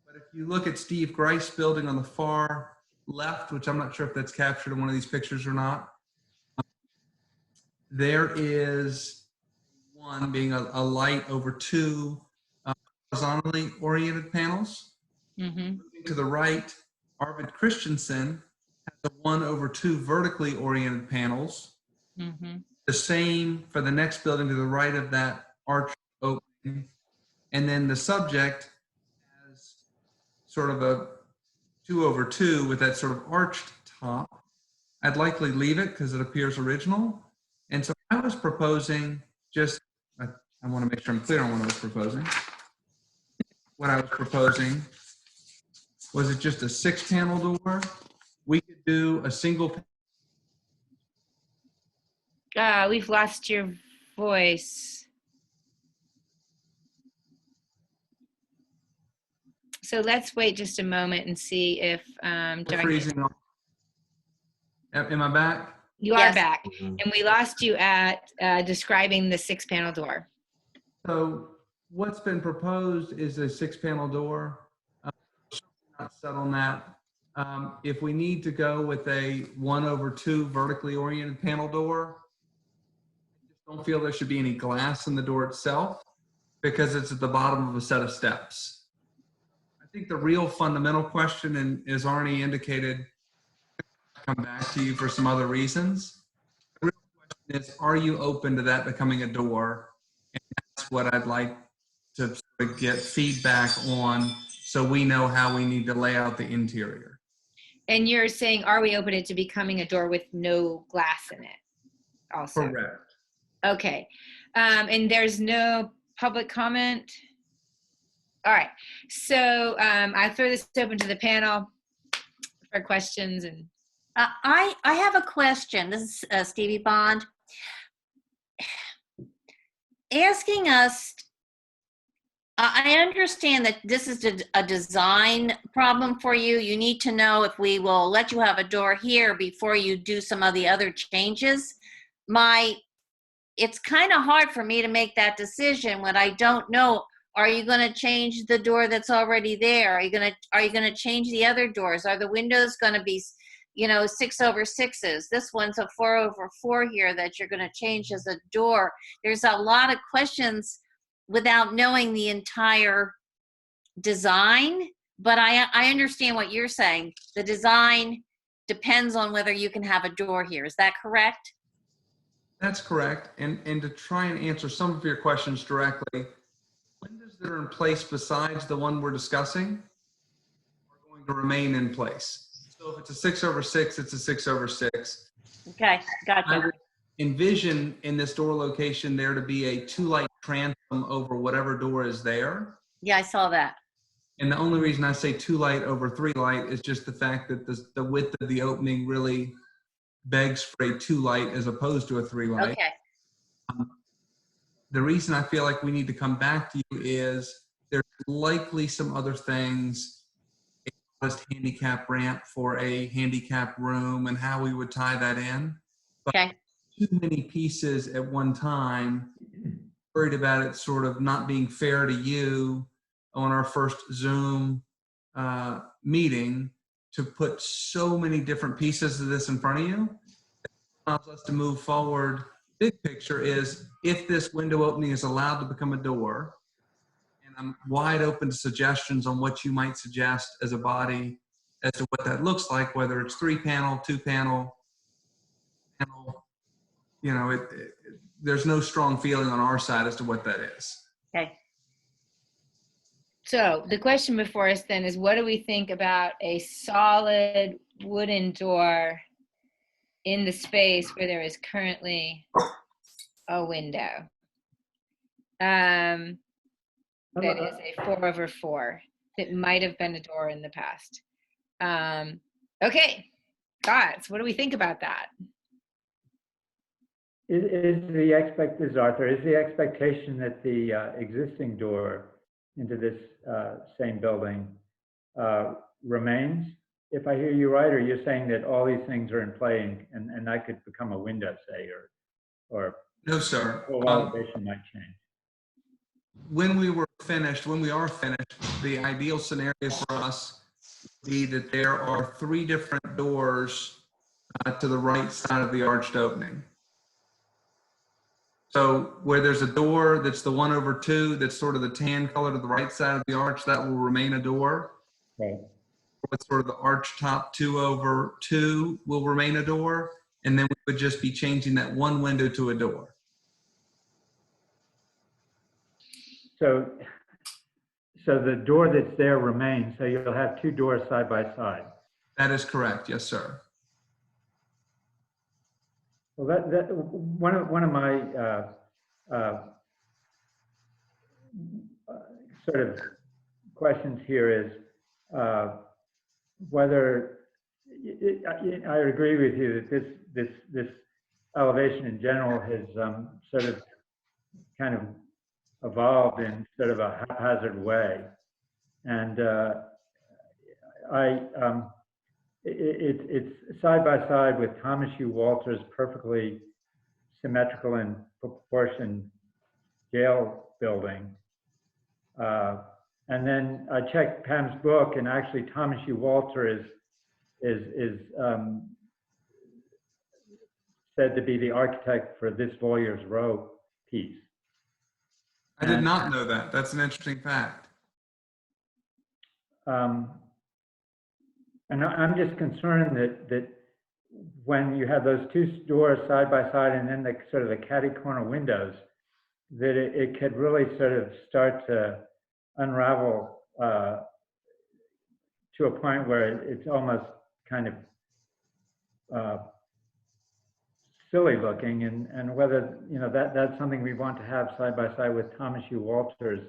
but if you look at Steve Grice building on the far left, which I'm not sure if that's captured in one of these pictures or not, there is one being a light over 2 horizontally oriented panels. Moving to the right, Arvid Christensen has a 1/2 vertically oriented panels. The same for the next building to the right of that arch opening. And then the subject has sort of a 2/2 with that sort of arched top. I'd likely leave it because it appears original. And so I was proposing just, I want to make sure I'm clear on what I was proposing. What I was proposing was it just a 6-panel door? We could do a single. We've lost your voice. So let's wait just a moment and see if Freezing on. Am I back? You are back, and we lost you at describing the 6-panel door. So what's been proposed is a 6-panel door. Not set on that. If we need to go with a 1/2 vertically oriented panel door, I just don't feel there should be any glass in the door itself because it's at the bottom of a set of steps. I think the real fundamental question, and as Arnie indicated, I'll come back to you for some other reasons. The real question is, are you open to that becoming a door? And that's what I'd like to sort of get feedback on, so we know how we need to lay out the interior. And you're saying, are we open it to becoming a door with no glass in it also? Correct. Okay. And there's no public comment? All right. So I throw this open to the panel for questions. And I have a question. This is Stevie Bond. Asking us, I understand that this is a design problem for you. You need to know if we will let you have a door here before you do some of the other changes. It's kind of hard for me to make that decision when I don't know Are you going to change the door that's already there? Are you going to change the other doors? Are the windows going to be, 6/6s? This one's a 4/4 here that you're going to change as a door. There's a lot of questions without knowing the entire design, but I understand what you're saying. The design depends on whether you can have a door here. Is that correct? That's correct. And to try and answer some of your questions directly, windows that are in place besides the one we're discussing are going to remain in place. So if it's a 6/6, it's a 6/6. Okay, I gotcha. would envision in this door location there to be a 2-light transom over whatever door is there. Yeah, I saw that. And the only reason I say 2-light over 3-light is just the fact that the width of the opening really begs for a 2-light as opposed to a 3-light. Okay. The reason I feel like we need to come back to you is there's likely some other things, a modest handicap ramp for a handicap room and how we would tie that in. But Okay. too many pieces at one time, worried about it sort of not being fair to you on our first Zoom meeting to put so many different pieces of this in front of you. It allows us to move forward. Big picture is if this window opening is allowed to become a door, and I'm wide open to suggestions on what you might suggest as a body as to what that looks like, whether it's 3-panel, 2-panel, panel, there's no strong feeling on our side as to what that is. Okay. So the question before us then is, what do we think about a solid wooden door in the space where there is currently a window? That is a 4/4. It might have been a door in the past. Okay, guys, what do we think about that? Is the expectation that the existing door into this same building remains? If I hear you right, or you're saying that all these things are in play and that could become a window, say, or No, sir. the elevation might change. When we are finished, the ideal scenario for us would be that there are 3 different doors to the right side of the arched opening. So where there's a door that's the 1/2, that's sort of the tan color to the right side of the arch, that will remain a door. Right. What's sort of the arch top 2/2 will remain a door. And then we would just be changing that one window to a door. So the door that's there remains. So you'll have 2 doors side by side. That is correct. Yes, sir. Well, that one of my sort of questions here is whether I agree with you that this elevation in general has sort of kind of evolved in sort of a haphazard way, and it's side by side with Thomas U. Walter's perfectly symmetrical and proportioned jail building. And then I checked Pam's book, and actually Thomas U. Walter is said to be the architect for this Lawyer's Row piece. I did not know that. That's an interesting fact. And I'm just concerned that when you have those 2 doors side by side and then the sort of the catty corner windows, that it could really sort of start to unravel to a point where it's almost kind of silly looking, and whether that's something we want to have side by side with Thomas U. Walter's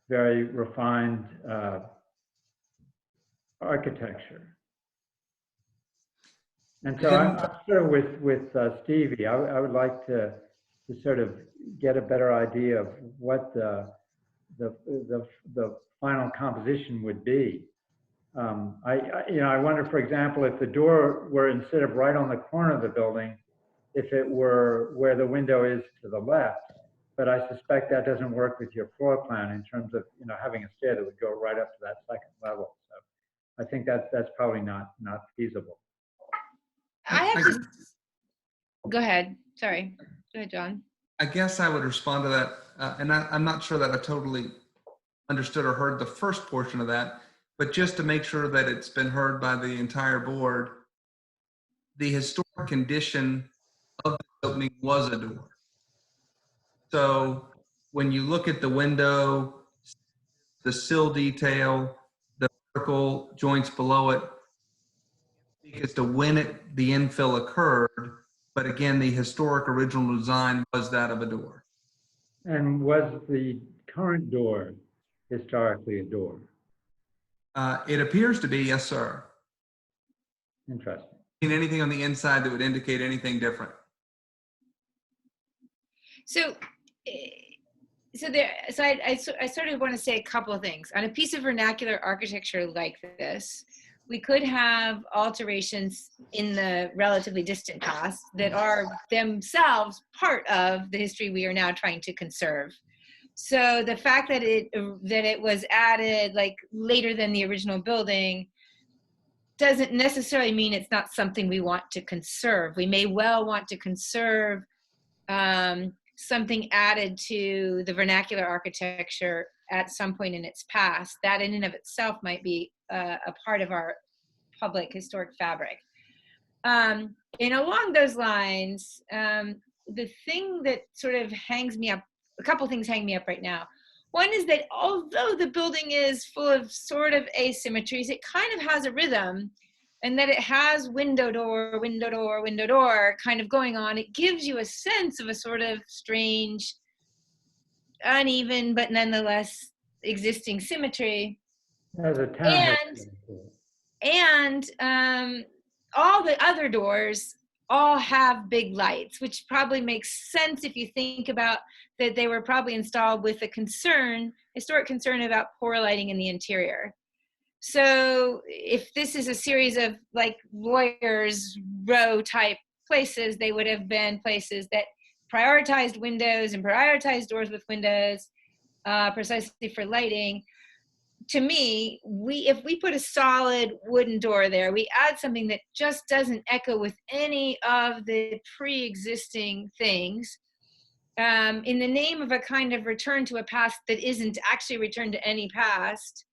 very refined architecture. And so I'm sort of with Stevie. I would like to sort of get a better idea of what the final composition would be. I wonder, for example, if the door were, instead of right on the corner of the building, if it were where the window is to the left, but I suspect that doesn't work with your floor plan in terms of, you know, having a stair that would go right up to that second level. So I think that's probably not feasible. I have to go ahead. Sorry. Go ahead, John. I guess I would respond to that, and I'm not sure that I totally understood or heard the first portion of that, but just to make sure that it's been heard by the entire board, the historic condition of the opening was a door. So when you look at the window, the sill detail, the vertical joints below it, as to when the infill occurred, but again, the historic original design was that of a door. And was the current door historically a door? It appears to be, yes, sir. Interesting. Anything on the inside that would indicate anything different? So I sort of want to say a couple of things. On a piece of vernacular architecture like this, we could have alterations in the relatively distant past that are themselves part of the history we are now trying to conserve. So the fact that it was added like later than the original building doesn't necessarily mean it's not something we want to conserve. We may well want to conserve something added to the vernacular architecture at some point in its past. That in and of itself might be a part of our public historic fabric. And along those lines, the thing that sort of hangs me up, a couple things hang me up right now. One is that although the building is full of sort of asymmetries, it kind of has a rhythm, and that it has window, door, window, door, window, door kind of going on. It gives you a sense of a sort of strange, uneven, but nonetheless existing symmetry. As a town and all the other doors all have big lights, which probably makes sense if you think about that they were probably installed with a historic concern about poor lighting in the interior. So if this is a series of like lawyers' row type places, they would have been places that prioritized windows and prioritized doors with windows precisely for lighting. To me, if we put a solid wooden door there, we add something that just doesn't echo with any of the pre-existing things in the name of a kind of return to a past that isn't actually returned to any past.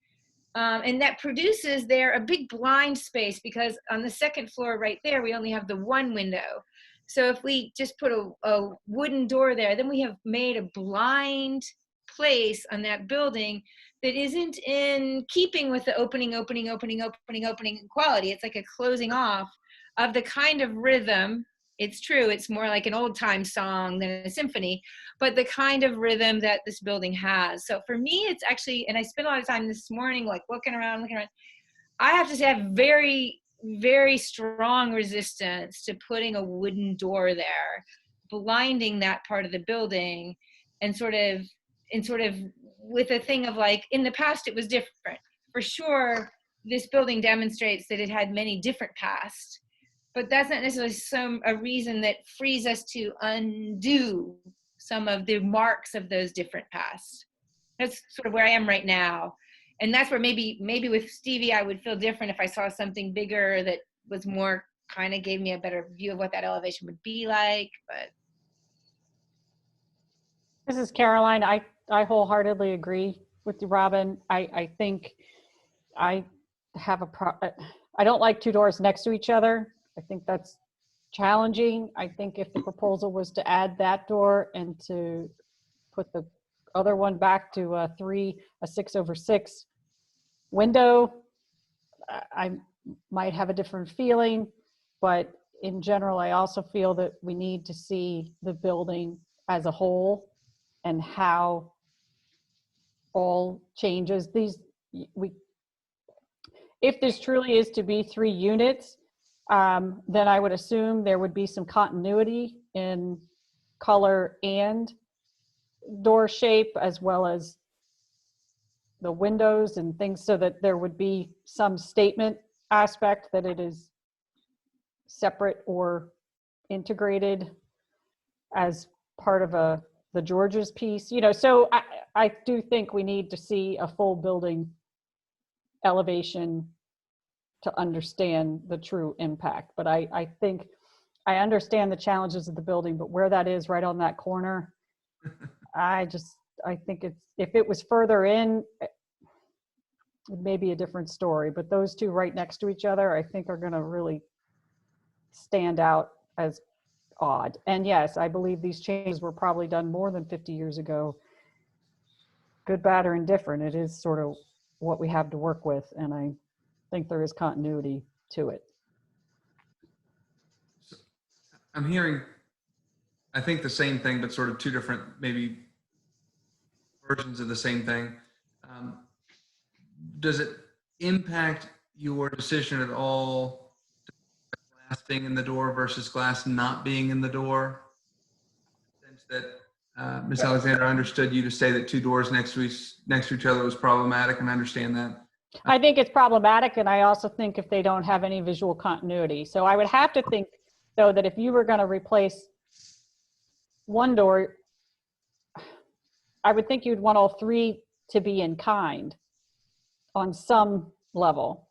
And that produces there a big blind space, because on the second floor right there, we only have the one window. So if we just put a wooden door there, then we have made a blind place on that building that isn't in keeping with the opening quality. It's like a closing off of the kind of rhythm. It's true, it's more like an old time song than a symphony, but the kind of rhythm that this building has. So for me, it's actually, and I spent a lot of time this morning, like looking around, I have to say I have very, very strong resistance to putting a wooden door there, blinding that part of the building, and sort of with a thing of like, in the past it was different. For sure, this building demonstrates that it had many different pasts, but that's not necessarily a reason that frees us to undo some of the marks of those different pasts. That's sort of where I am right now. And that's where maybe with Stevie, I would feel different if I saw something bigger that was more, kind of gave me a better view of what that elevation would be like, but. This is Caroline. I wholeheartedly agree with you, Robin. I think I have I don't like two doors next to each other. I think that's challenging. I think if the proposal was to add that door and to put the other one back to a 6/6 window, I might have a different feeling. But in general, I also feel that we need to see the building as a whole and how all changes if this truly is to be 3 units, then I would assume there would be some continuity in color and door shape, as well as the windows and things, so that there would be some statement aspect that it is separate or integrated as part of a the George's piece, you know, so I do think we need to see a full building elevation to understand the true impact. But I think I understand the challenges of the building, but where that is right on that corner, I think it's, if it was further in, it may be a different story, but those two right next to each other, I think are going to really stand out as odd. And yes, I believe these changes were probably done more than 50 years ago. Good, bad, or indifferent, it is sort of what we have to work with, and I think there is continuity to it. I'm hearing, I think the same thing, but sort of two different maybe versions of the same thing. Does it impact your decision at all, glass being in the door versus glass not being in the door? Since that Ms. Alexander, I understood you to say that two doors next to each other was problematic, and I understand that. I think it's problematic, and I also think if they don't have any visual continuity. So I would have to think, though, that if you were going to replace one door, I would think you'd want all three to be in kind on some level.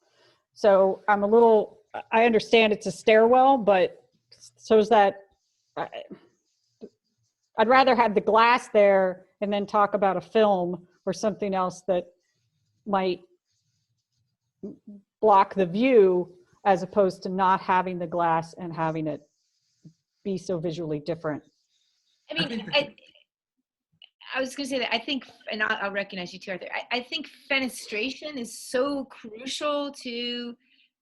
So I'm a little, I understand it's a stairwell, but so is that, I'd rather have the glass there and then talk about a film or something else that might block the view, as opposed to not having the glass and having it be so visually different. I mean, I was going to say that I think, and I'll recognize you too, Arthur. I think fenestration is so crucial to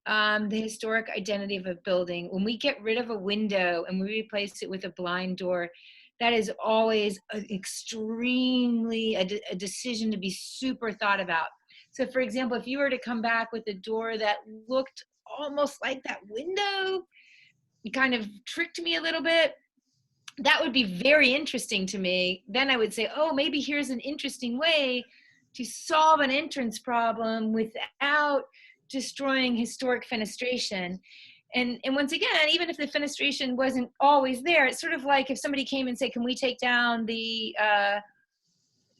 the historic identity of a building. When we get rid of a window and we replace it with a blind door, that is always extremely a decision to be super thought about. So for example, if you were to come back with a door that looked almost like that window, you kind of tricked me a little bit, that would be very interesting to me. Then I would say, oh, maybe here's an interesting way to solve an entrance problem without destroying historic fenestration. And once again, even if the fenestration wasn't always there, it's sort of like if somebody came and said, can we take down the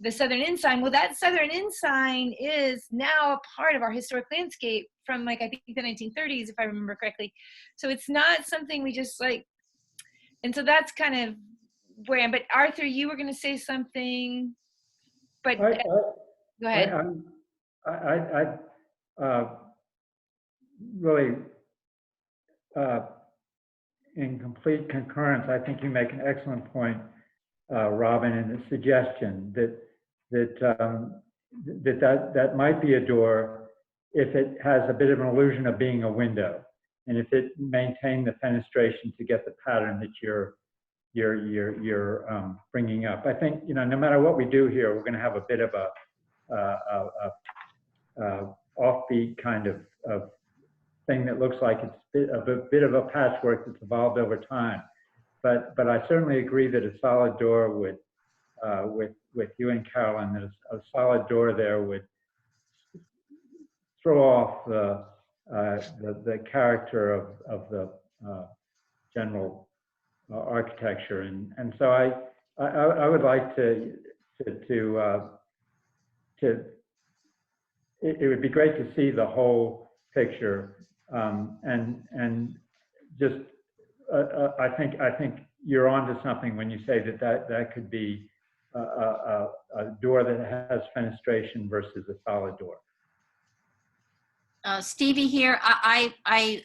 Southern Inn sign? Well, that Southern Inn sign is now a part of our historic landscape from, like, I think the 1930s, if I remember correctly. So it's not something we just like, and so that's kind of where I am. But Arthur, you were going to say something, but go ahead. I really, in complete concurrence, I think you make an excellent point, Robin, in the suggestion that might be a door if it has a bit of an illusion of being a window, and if it maintained the fenestration to get the pattern that you're bringing up. I think, you know, no matter what we do here, we're going to have a bit of a offbeat kind of thing that looks like it's a bit of a patchwork that's evolved over time. But I certainly agree that a solid door would, with you and Carolyn, that a solid door there would throw off the character of the general architecture, and so I would like to it would be great to see the whole picture, and just I think you're onto something when you say that could be a door that has fenestration versus a solid door. Stevie here. I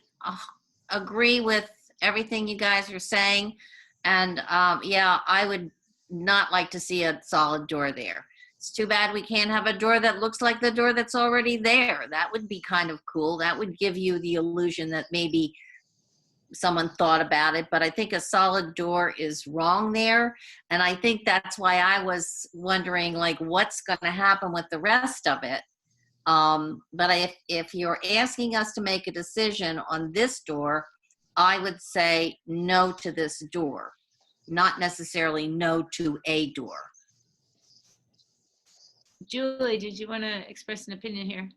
agree with everything you guys are saying, and yeah, I would not like to see a solid door there. It's too bad we can't have a door that looks like the door that's already there. That would be kind of cool. That would give you the illusion that maybe someone thought about it, but I think a solid door is wrong there. And I think that's why I was wondering, like, what's going to happen with the rest of it. But if you're asking us to make a decision on this door, I would say no to this door, not necessarily no to a door. Julie, did you want to express an opinion here?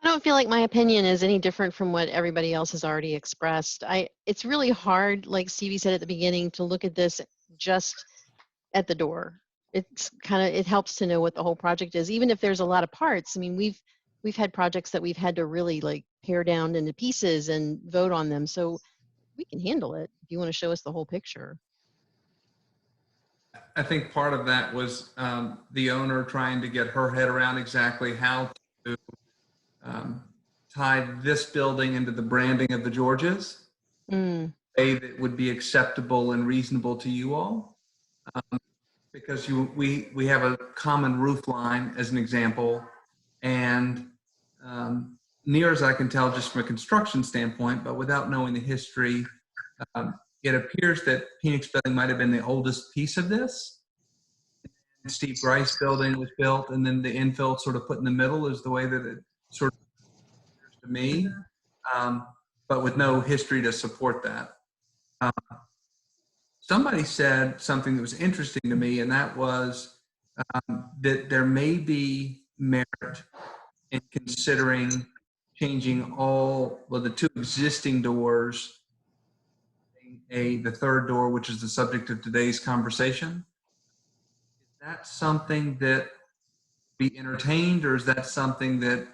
I don't feel like my opinion is any different from what everybody else has already expressed. It's really hard, like Stevie said at the beginning, to look at this just at the door. it's kind of, it helps to know what the whole project is, even if there's a lot of parts. I mean, we've had projects that we've had to really like pare down into pieces and vote on them. So we can handle it if you want to show us the whole picture. I think part of that was the owner trying to get her head around exactly how to tie this building into the branding of the Georges, a way that would be acceptable and reasonable to you all. Because we have a common roof line as an example, and near as I can tell just from a construction standpoint, but without knowing the history, it appears that Phoenix Building might have been the oldest piece of this. Steve Grice Building was built, and then the infill sort of put in the middle is the way that it sort of appears to me, but with no history to support that. Somebody said something that was interesting to me, and that was that there may be merit in considering changing the two existing doors, the third door, which is the subject of today's conversation. Is that something that be entertained, or is that something that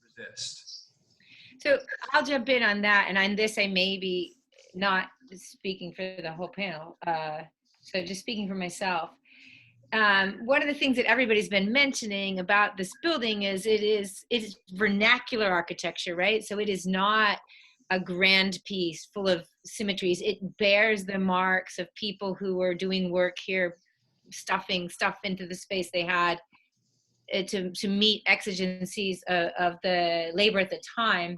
resist? So I'll jump in on that, and on this I may be not speaking for the whole panel, so just speaking for myself. One of the things that everybody's been mentioning about this building is it is vernacular architecture, right? So it is not a grand piece full of symmetries. It bears the marks of people who were doing work here, stuffing stuff into the space they had to meet exigencies of the labor at the time.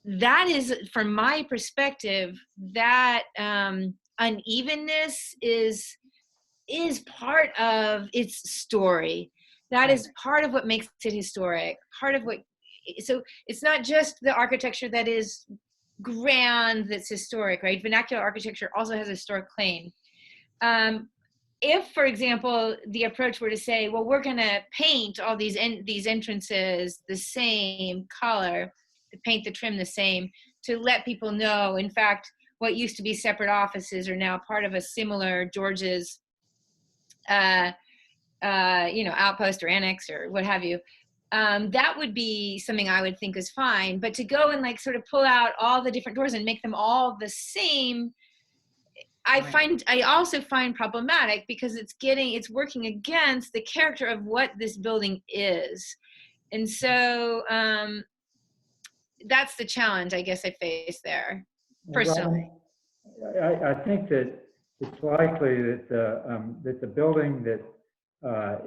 That is, from my perspective, that unevenness is part of its story. That is part of what makes it historic. Part of what, so it's not just the architecture that is grand that's historic, right? Vernacular architecture also has a historic claim. If, for example, the approach were to say, well, we're going to paint all these entrances the same color, to paint the trim the same, to let people know, in fact, what used to be separate offices are now part of a similar George's, outpost or annex or what have you. That would be something I would think is fine. But to go and like sort of pull out all the different doors and make them all the same, I also find problematic, because it's working against the character of what this building is. And so that's the challenge I guess I face there, personally. Well, I think that it's likely that the building that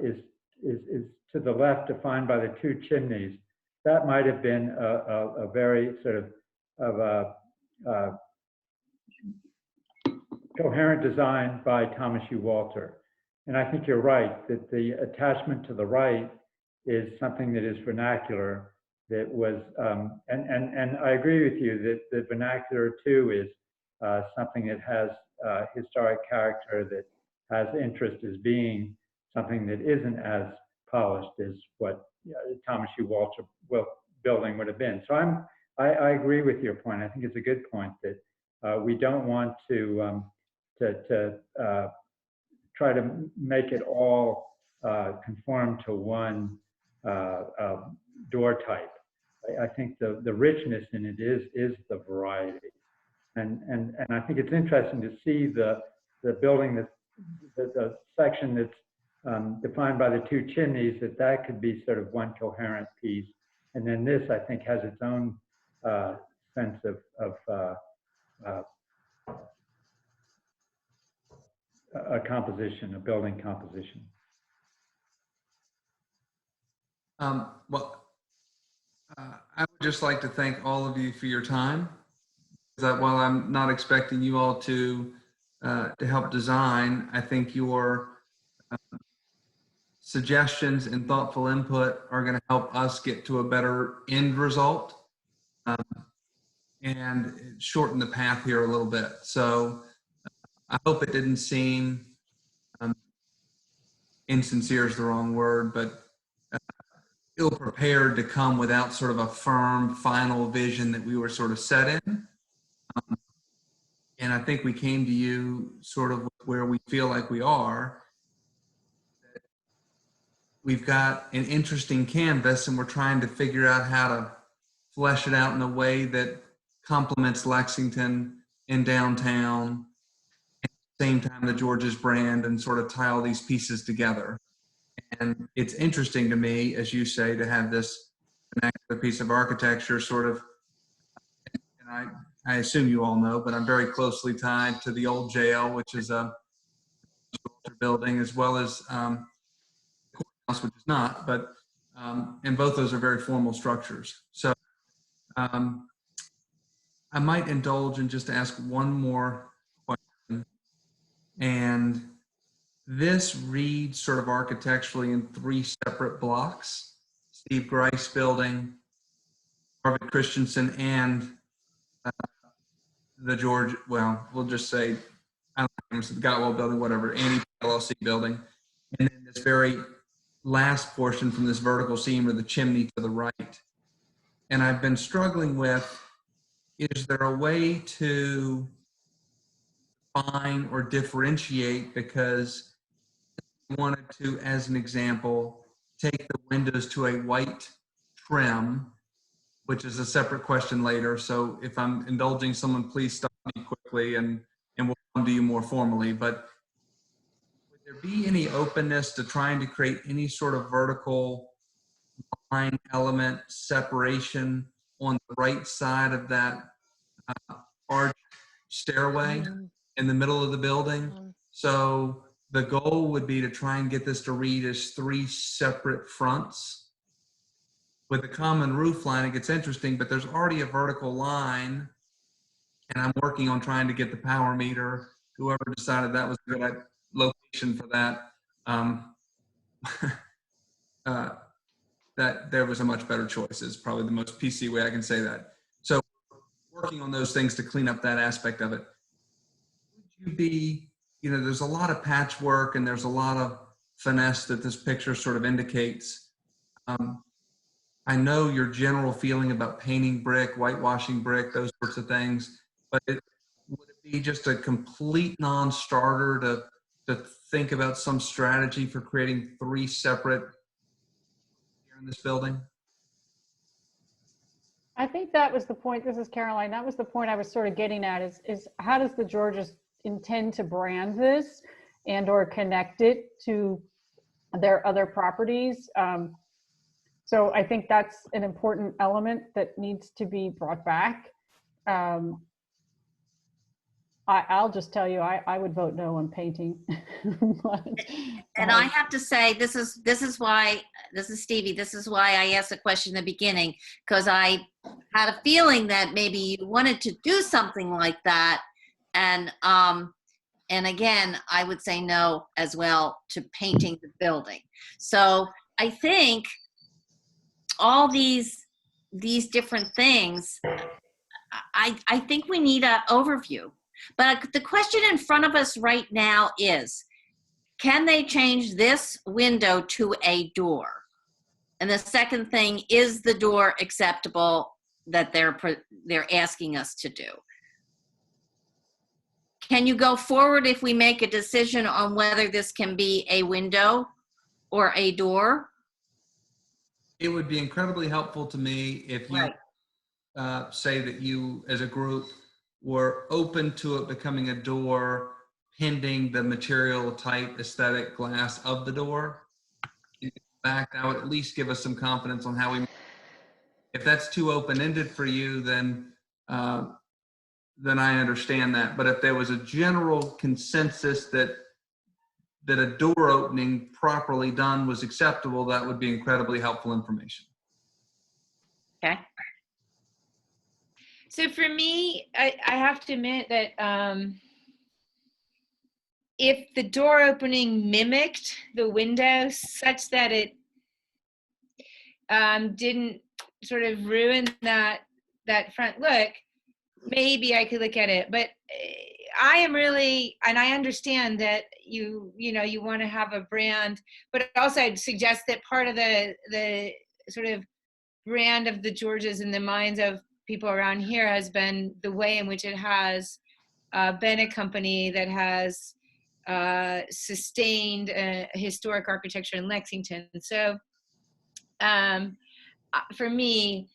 is to the left, defined by the two chimneys, that might have been a very sort of a coherent design by Thomas U. Walter. And I think you're right that the attachment to the right is something that is vernacular, that was, and I agree with you that the vernacular too is something that has historic character, that has interest as being something that isn't as polished as what Thomas U. Walter building would have been. So I agree with your point. I think it's a good point that we don't want to try to make it all conform to one door type. I think the richness in it is the variety, and I think it's interesting to see the building that the section that's defined by the two chimneys, that could be sort of one coherent piece, and then this I think has its own sense of a composition, a building composition. I would just like to thank all of you for your time. That while I'm not expecting you all to help design, I think your suggestions and thoughtful input are going to help us get to a better end result and shorten the path here a little bit. So I hope it didn't seem insincere is the wrong word, but ill-prepared to come without sort of a firm final vision that we were sort of set in. And I think we came to you sort of where we feel like we are. we've got an interesting canvas and we're trying to figure out how to flesh it out in a way that complements Lexington in downtown, at the same time the George's brand, and sort of tie all these pieces together. And it's interesting to me, as you say, to have this vernacular piece of architecture sort of, and I assume you all know, but I'm very closely tied to the old jail, which is a building, as well as the courthouse, which is not, but and both those are very formal structures. So I might indulge and just ask one more question. And this reads sort of architecturally in 3 separate blocks: Steve Grice building, Arvid Christensen, and the George, well, we'll just say, I don't know, the Gotwell building, whatever, Annie LLC building. And then this very last portion from this vertical seam, or the chimney to the right. And I've been struggling with, is there a way to define or differentiate? Because I wanted to, as an example, take the windows to a white trim, which is a separate question later. So if I'm indulging someone, please stop me quickly and we'll come to you more formally. But would there be any openness to trying to create any sort of vertical line element separation on the right side of that arch stairway in the middle of the building? So the goal would be to try and get this to read as 3 separate fronts. With a common roof line, it gets interesting, but there's already a vertical line, and I'm working on trying to get the power meter. Whoever decided that was a good location for that, that there was a much better choice, is probably the most PC way I can say that. So working on those things to clean up that aspect of it. Would you be, you know, there's a lot of patchwork and there's a lot of finesse that this picture sort of indicates. I know your general feeling about painting brick, whitewashing brick, those sorts of things, but would it be just a complete non-starter to think about some strategy for creating 3 separate here in this building? I think that was the point. This is Caroline. That was the point I was sort of getting at, is how does the Georges intend to brand this and or connect it to their other properties? So I think that's an important element that needs to be brought back. I'll just tell you, I would vote no on painting. But, and I have to say, this is why, this is Stevie, this is why I asked the question in the beginning, because I had a feeling that maybe you wanted to do something like that. And again, I would say no as well to painting the building. So I think all these different things, I think we need an overview. But the question in front of us right now is, can they change this window to a door? And the second thing, is the door acceptable that they're asking us to do? Can you go forward if we make a decision on whether this can be a window or a door? It would be incredibly helpful to me if you say that you as a group were open to it becoming a door pending the material type aesthetic glass of the door. In fact, that would at least give us some confidence on how we, if that's too open-ended for you, then I understand that. But if there was a general consensus that a door opening properly done was acceptable, that would be incredibly helpful information. Okay. So for me, I have to admit that if the door opening mimicked the window such that it didn't sort of ruin that front look, maybe I could look at it. But I am really, and I understand that you want to have a brand, but also I'd suggest that part of the sort of brand of the Georges in the minds of people around here has been the way in which it has been a company that has sustained historic architecture in Lexington. So for me,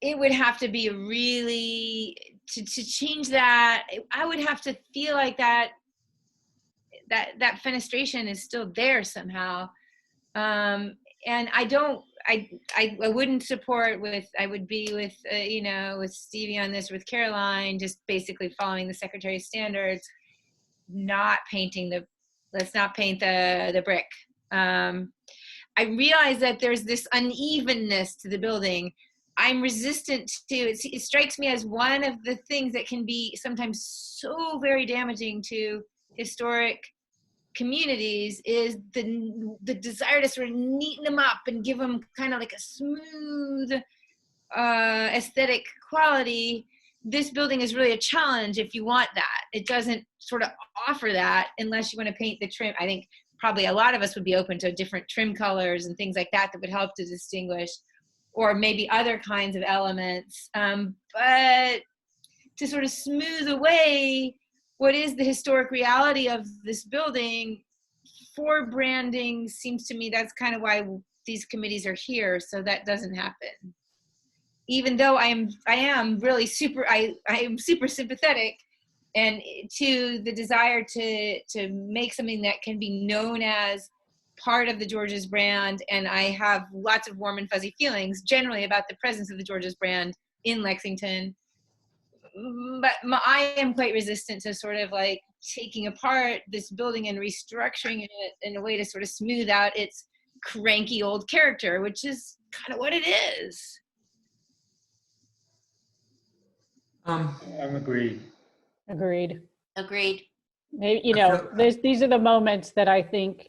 it would have to be really, to change that, I would have to feel like that fenestration is still there somehow. And I wouldn't support I would be with, with Stevie on this, with Caroline, just basically following the Secretary's standards, let's not paint the brick. I realize that there's this unevenness to the building. I'm resistant to it. It strikes me as one of the things that can be sometimes so very damaging to historic communities is the desire to sort of neaten them up and give them kind of like a smooth aesthetic quality. This building is really a challenge if you want that. It doesn't sort of offer that unless you want to paint the trim. I think probably a lot of us would be open to different trim colors and things like that would help to distinguish, or maybe other kinds of elements. But to sort of smooth away what is the historic reality of this building for branding seems to me that's kind of why these committees are here, so that doesn't happen. Even though I am really I am super sympathetic and to the desire to make something that can be known as part of the George's brand, and I have lots of warm and fuzzy feelings generally about the presence of the George's brand in Lexington. But I am quite resistant to sort of like taking apart this building and restructuring it in a way to sort of smooth out its cranky old character, which is kind of what it is. I'm agreed. Agreed. Agreed. These are the moments that I think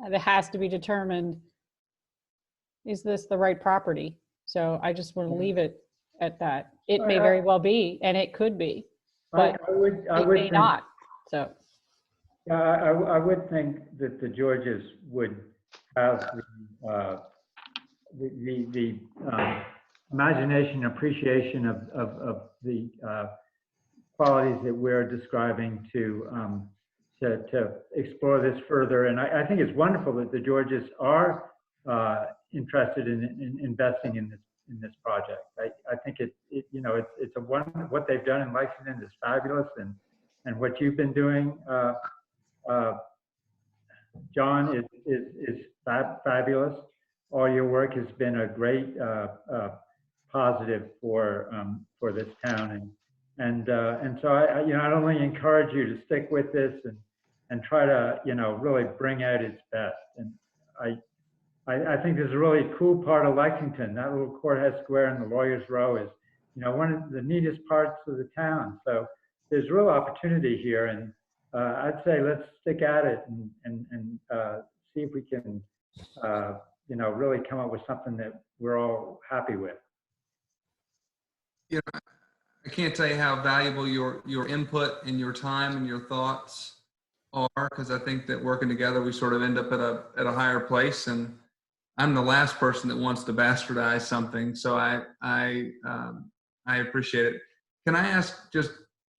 that has to be determined. Is this the right property? So I just want to leave it at that. It may very well be, and it could be, but I would it may think, not. So I would think that the Georges would have the imagination, appreciation of the qualities that we're describing to explore this further. And I think it's wonderful that the Georges are interested in investing in this project. I think it's what they've done in Lexington is fabulous, and what you've been doing, John, is fabulous. All your work has been a great positive for this town, and so I I'd only encourage you to stick with this and try to really bring out its best. And I think there's a really cool part of Lexington. That little courthouse square in the Lawyers Row is one of the neatest parts of the town. So there's real opportunity here, and I'd say let's stick at it and see if we can really come up with something that we're all happy with. I can't tell you how valuable your input and your time and your thoughts are, because I think that working together we sort of end up at a higher place. And I'm the last person that wants to bastardize something, so I appreciate it. Can I ask just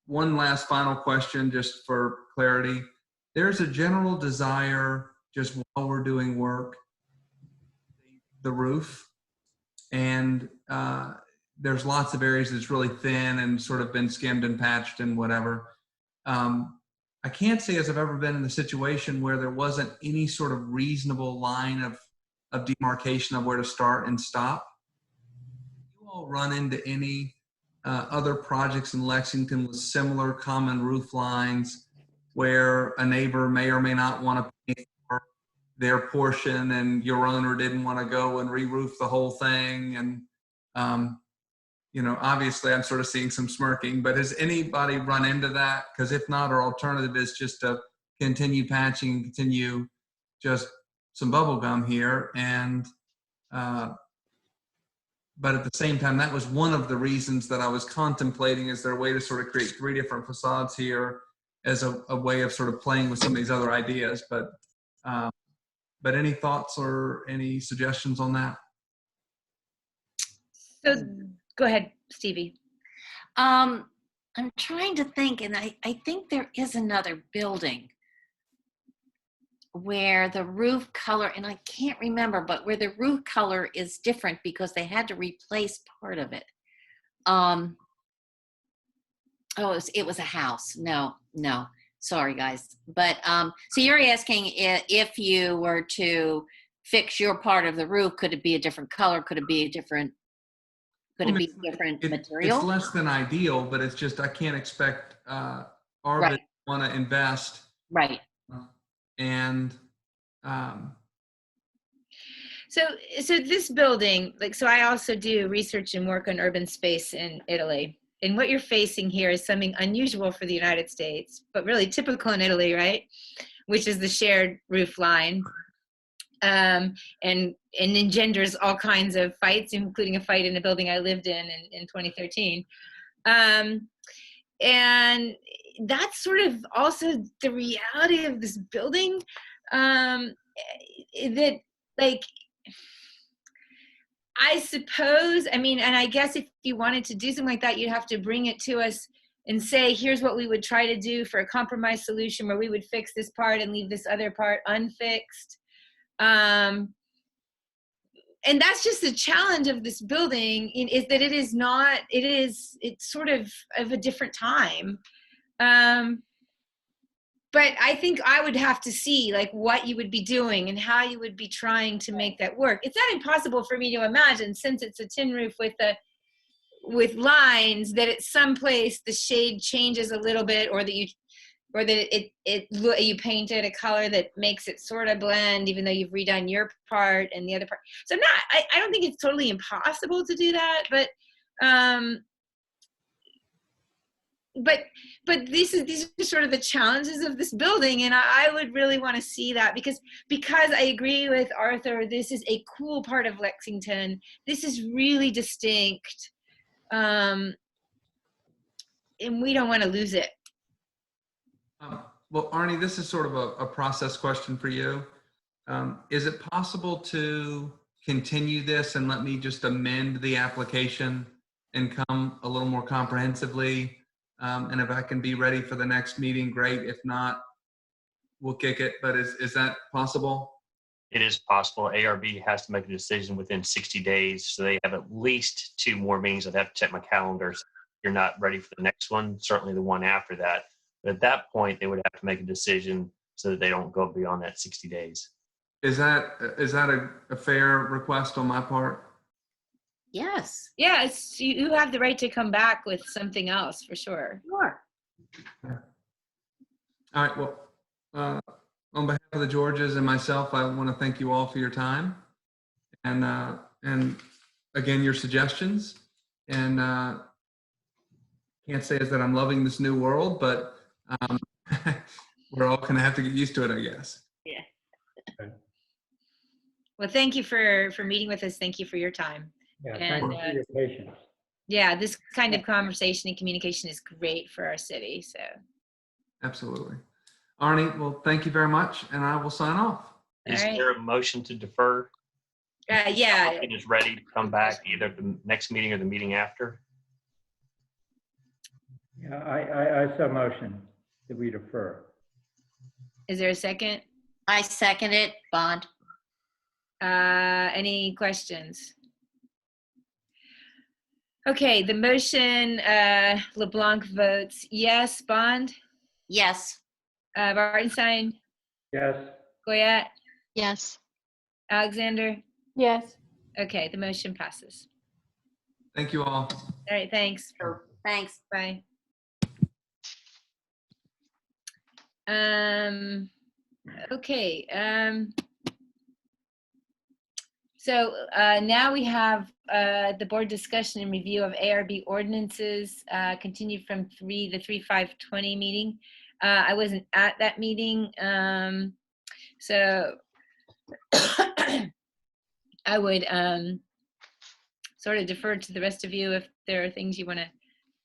one last final question, just for clarity? There's a general desire, just while we're doing work, the roof, and there's lots of areas that's really thin and sort of been skimmed and patched and whatever. I can't say as I've ever been in a situation where there wasn't any sort of reasonable line of demarcation of where to start and stop. Do you all run into any other projects in Lexington with similar common roof lines where a neighbor may or may not want to pay for their portion and your owner didn't want to go and re-roof the whole thing? And obviously I'm sort of seeing some smirking, but has anybody run into that? Because if not, our alternative is just to continue patching and continue just some bubble gum here. And but at the same time, that was one of the reasons that I was contemplating, is there a way to sort of create 3 different facades here as a way of sort of playing with some of these other ideas. But any thoughts or any suggestions on that? So go ahead, Stevie. I'm trying to think, and I think there is another building where the roof color, and I can't remember, but where the roof color is different because they had to replace part of it. Oh, it was a house. No, sorry guys. But so you're asking if you were to fix your part of the roof, could it be a different color? Could it be a different, material? It's less than ideal, but it's just, I can't expect Arvid Right. to want to invest. Right. And So this building, like, so I also do research and work on urban space in Italy. And what you're facing here is something unusual for the United States, but really typical in Italy, right? Which is the shared roof line. And engenders all kinds of fights, including a fight in a building I lived in 2013. And that's sort of also the reality of this building, that, like, I suppose, I mean, and I guess if you wanted to do something like that, you'd have to bring it to us and say, here's what we would try to do for a compromise solution where we would fix this part and leave this other part unfixed. And that's just the challenge of this building, is that it's sort of a different time. But I think I would have to see, like, what you would be doing and how you would be trying to make that work. It's not impossible for me to imagine, since it's a tin roof with lines, that at some place the shade changes a little bit, or that you paint it a color that makes it sort of blend, even though you've redone your part and the other part. So I don't think it's totally impossible to do that, but these are sort of the challenges of this building, and I would really want to see that, because I agree with Arthur, this is a cool part of Lexington. This is really distinct, and we don't want to lose it. well, Arnie, this is sort of a process question for you. Is it possible to continue this and let me just amend the application and come a little more comprehensively? And if I can be ready for the next meeting, great. If not, we'll kick it. But is that possible? It is possible. ARB has to make a decision within 60 days. So they have at least 2 more meetings. I'd have to check my calendar. So if you're not ready for the next one, certainly the one after that. But at that point, they would have to make a decision so that they don't go beyond that 60 days. Is that a fair request on my part? Yes. Yeah, you have the right to come back with something else, for sure. Sure. All right. Well, on behalf of the Georges and myself, I want to thank you all for your time and again, your suggestions. And can't say is that I'm loving this new world, but we're all going to have to get used to it, I guess. Yeah. Well, thank you for meeting with us. Thank you for your time. Yeah, and thank you for your patience. Yeah, this kind of conversation and communication is great for our city. So absolutely. Arnie, well, thank you very much, and I will sign off. Is there a motion to defer? Yeah. It is ready to come back either the next meeting or the meeting after. Yeah, I so motion that we defer. Is there a second? I second it. Bond. Any questions? Okay, the motion, LeBlanc votes yes. Bond? Yes. Bartenstein? Yes. Goyette? Yes. Alexander? Yes. Okay, the motion passes. Thank you all. All right, thanks. Sure. Thanks. Bye. Okay. So now we have the board discussion and review of ARB ordinances, continued from the 3/5/20 meeting. I wasn't at that meeting, so I would sort of defer to the rest of you if there are things you want to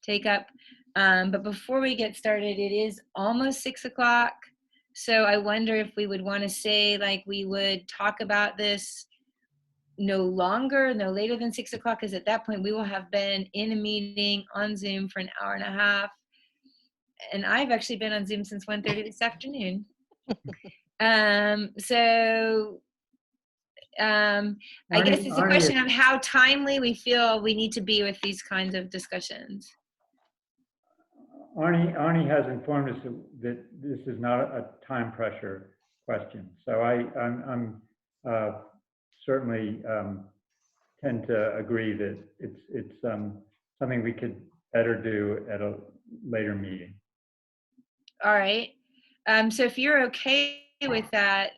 take up. But before we get started, it is almost 6 o'clock. So I wonder if we would want to say, like, we would talk about this no later than 6 o'clock, because at that point we will have been in a meeting on Zoom for an hour and a half. and I've actually been on Zoom since 1:30 this afternoon. So I guess it's a question of how timely we feel we need to be with these kinds of discussions. Arnie has informed us that this is not a time pressure question. So I'm certainly tend to agree that it's something we could better do at a later meeting. All right. So if you're okay with that,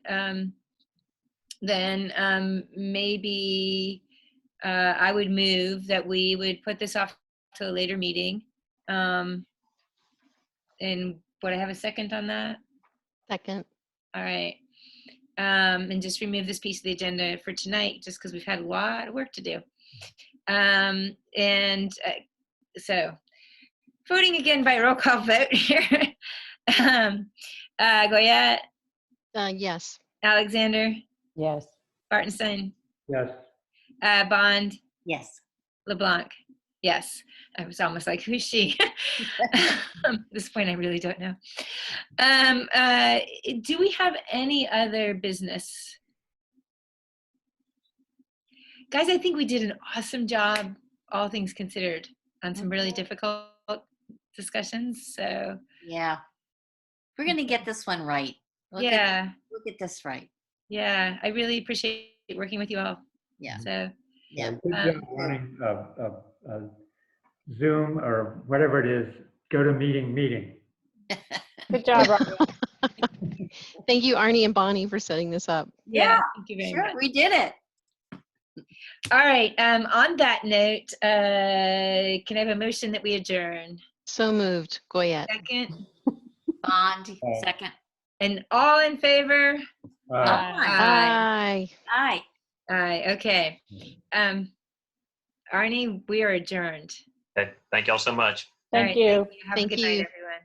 then maybe I would move that we would put this off to a later meeting. And would I have a second on that? Second. All right. And just remove this piece of the agenda for tonight, just because we've had a lot of work to do. So voting again by roll call vote here. Goyette? Yes. Alexander? Yes. Bartenstein? Yes. Bond? Yes. LeBlanc? Yes. I was almost like, who's she? At this point, I really don't know. Do we have any other business? Guys, I think we did an awesome job, all things considered, on some really difficult discussions. So yeah, we're gonna get this one right. We'll get this right. Yeah, I really appreciate working with you all. Yeah. So yeah, good job running a Zoom or whatever it is. Go to meeting. Good job, Robin. Thank you, Arnie and Bonnie, for setting this up. yeah. thank you very Sure, much. we did it. All right. On that note, can I have a motion that we adjourn? So moved. Goyette. Second. Bond. Second. And all in favor? Aye. Aye. Aye. Okay. Arnie, we are adjourned. Okay. Thank y'all so much. Thank you. Have a good night, everyone.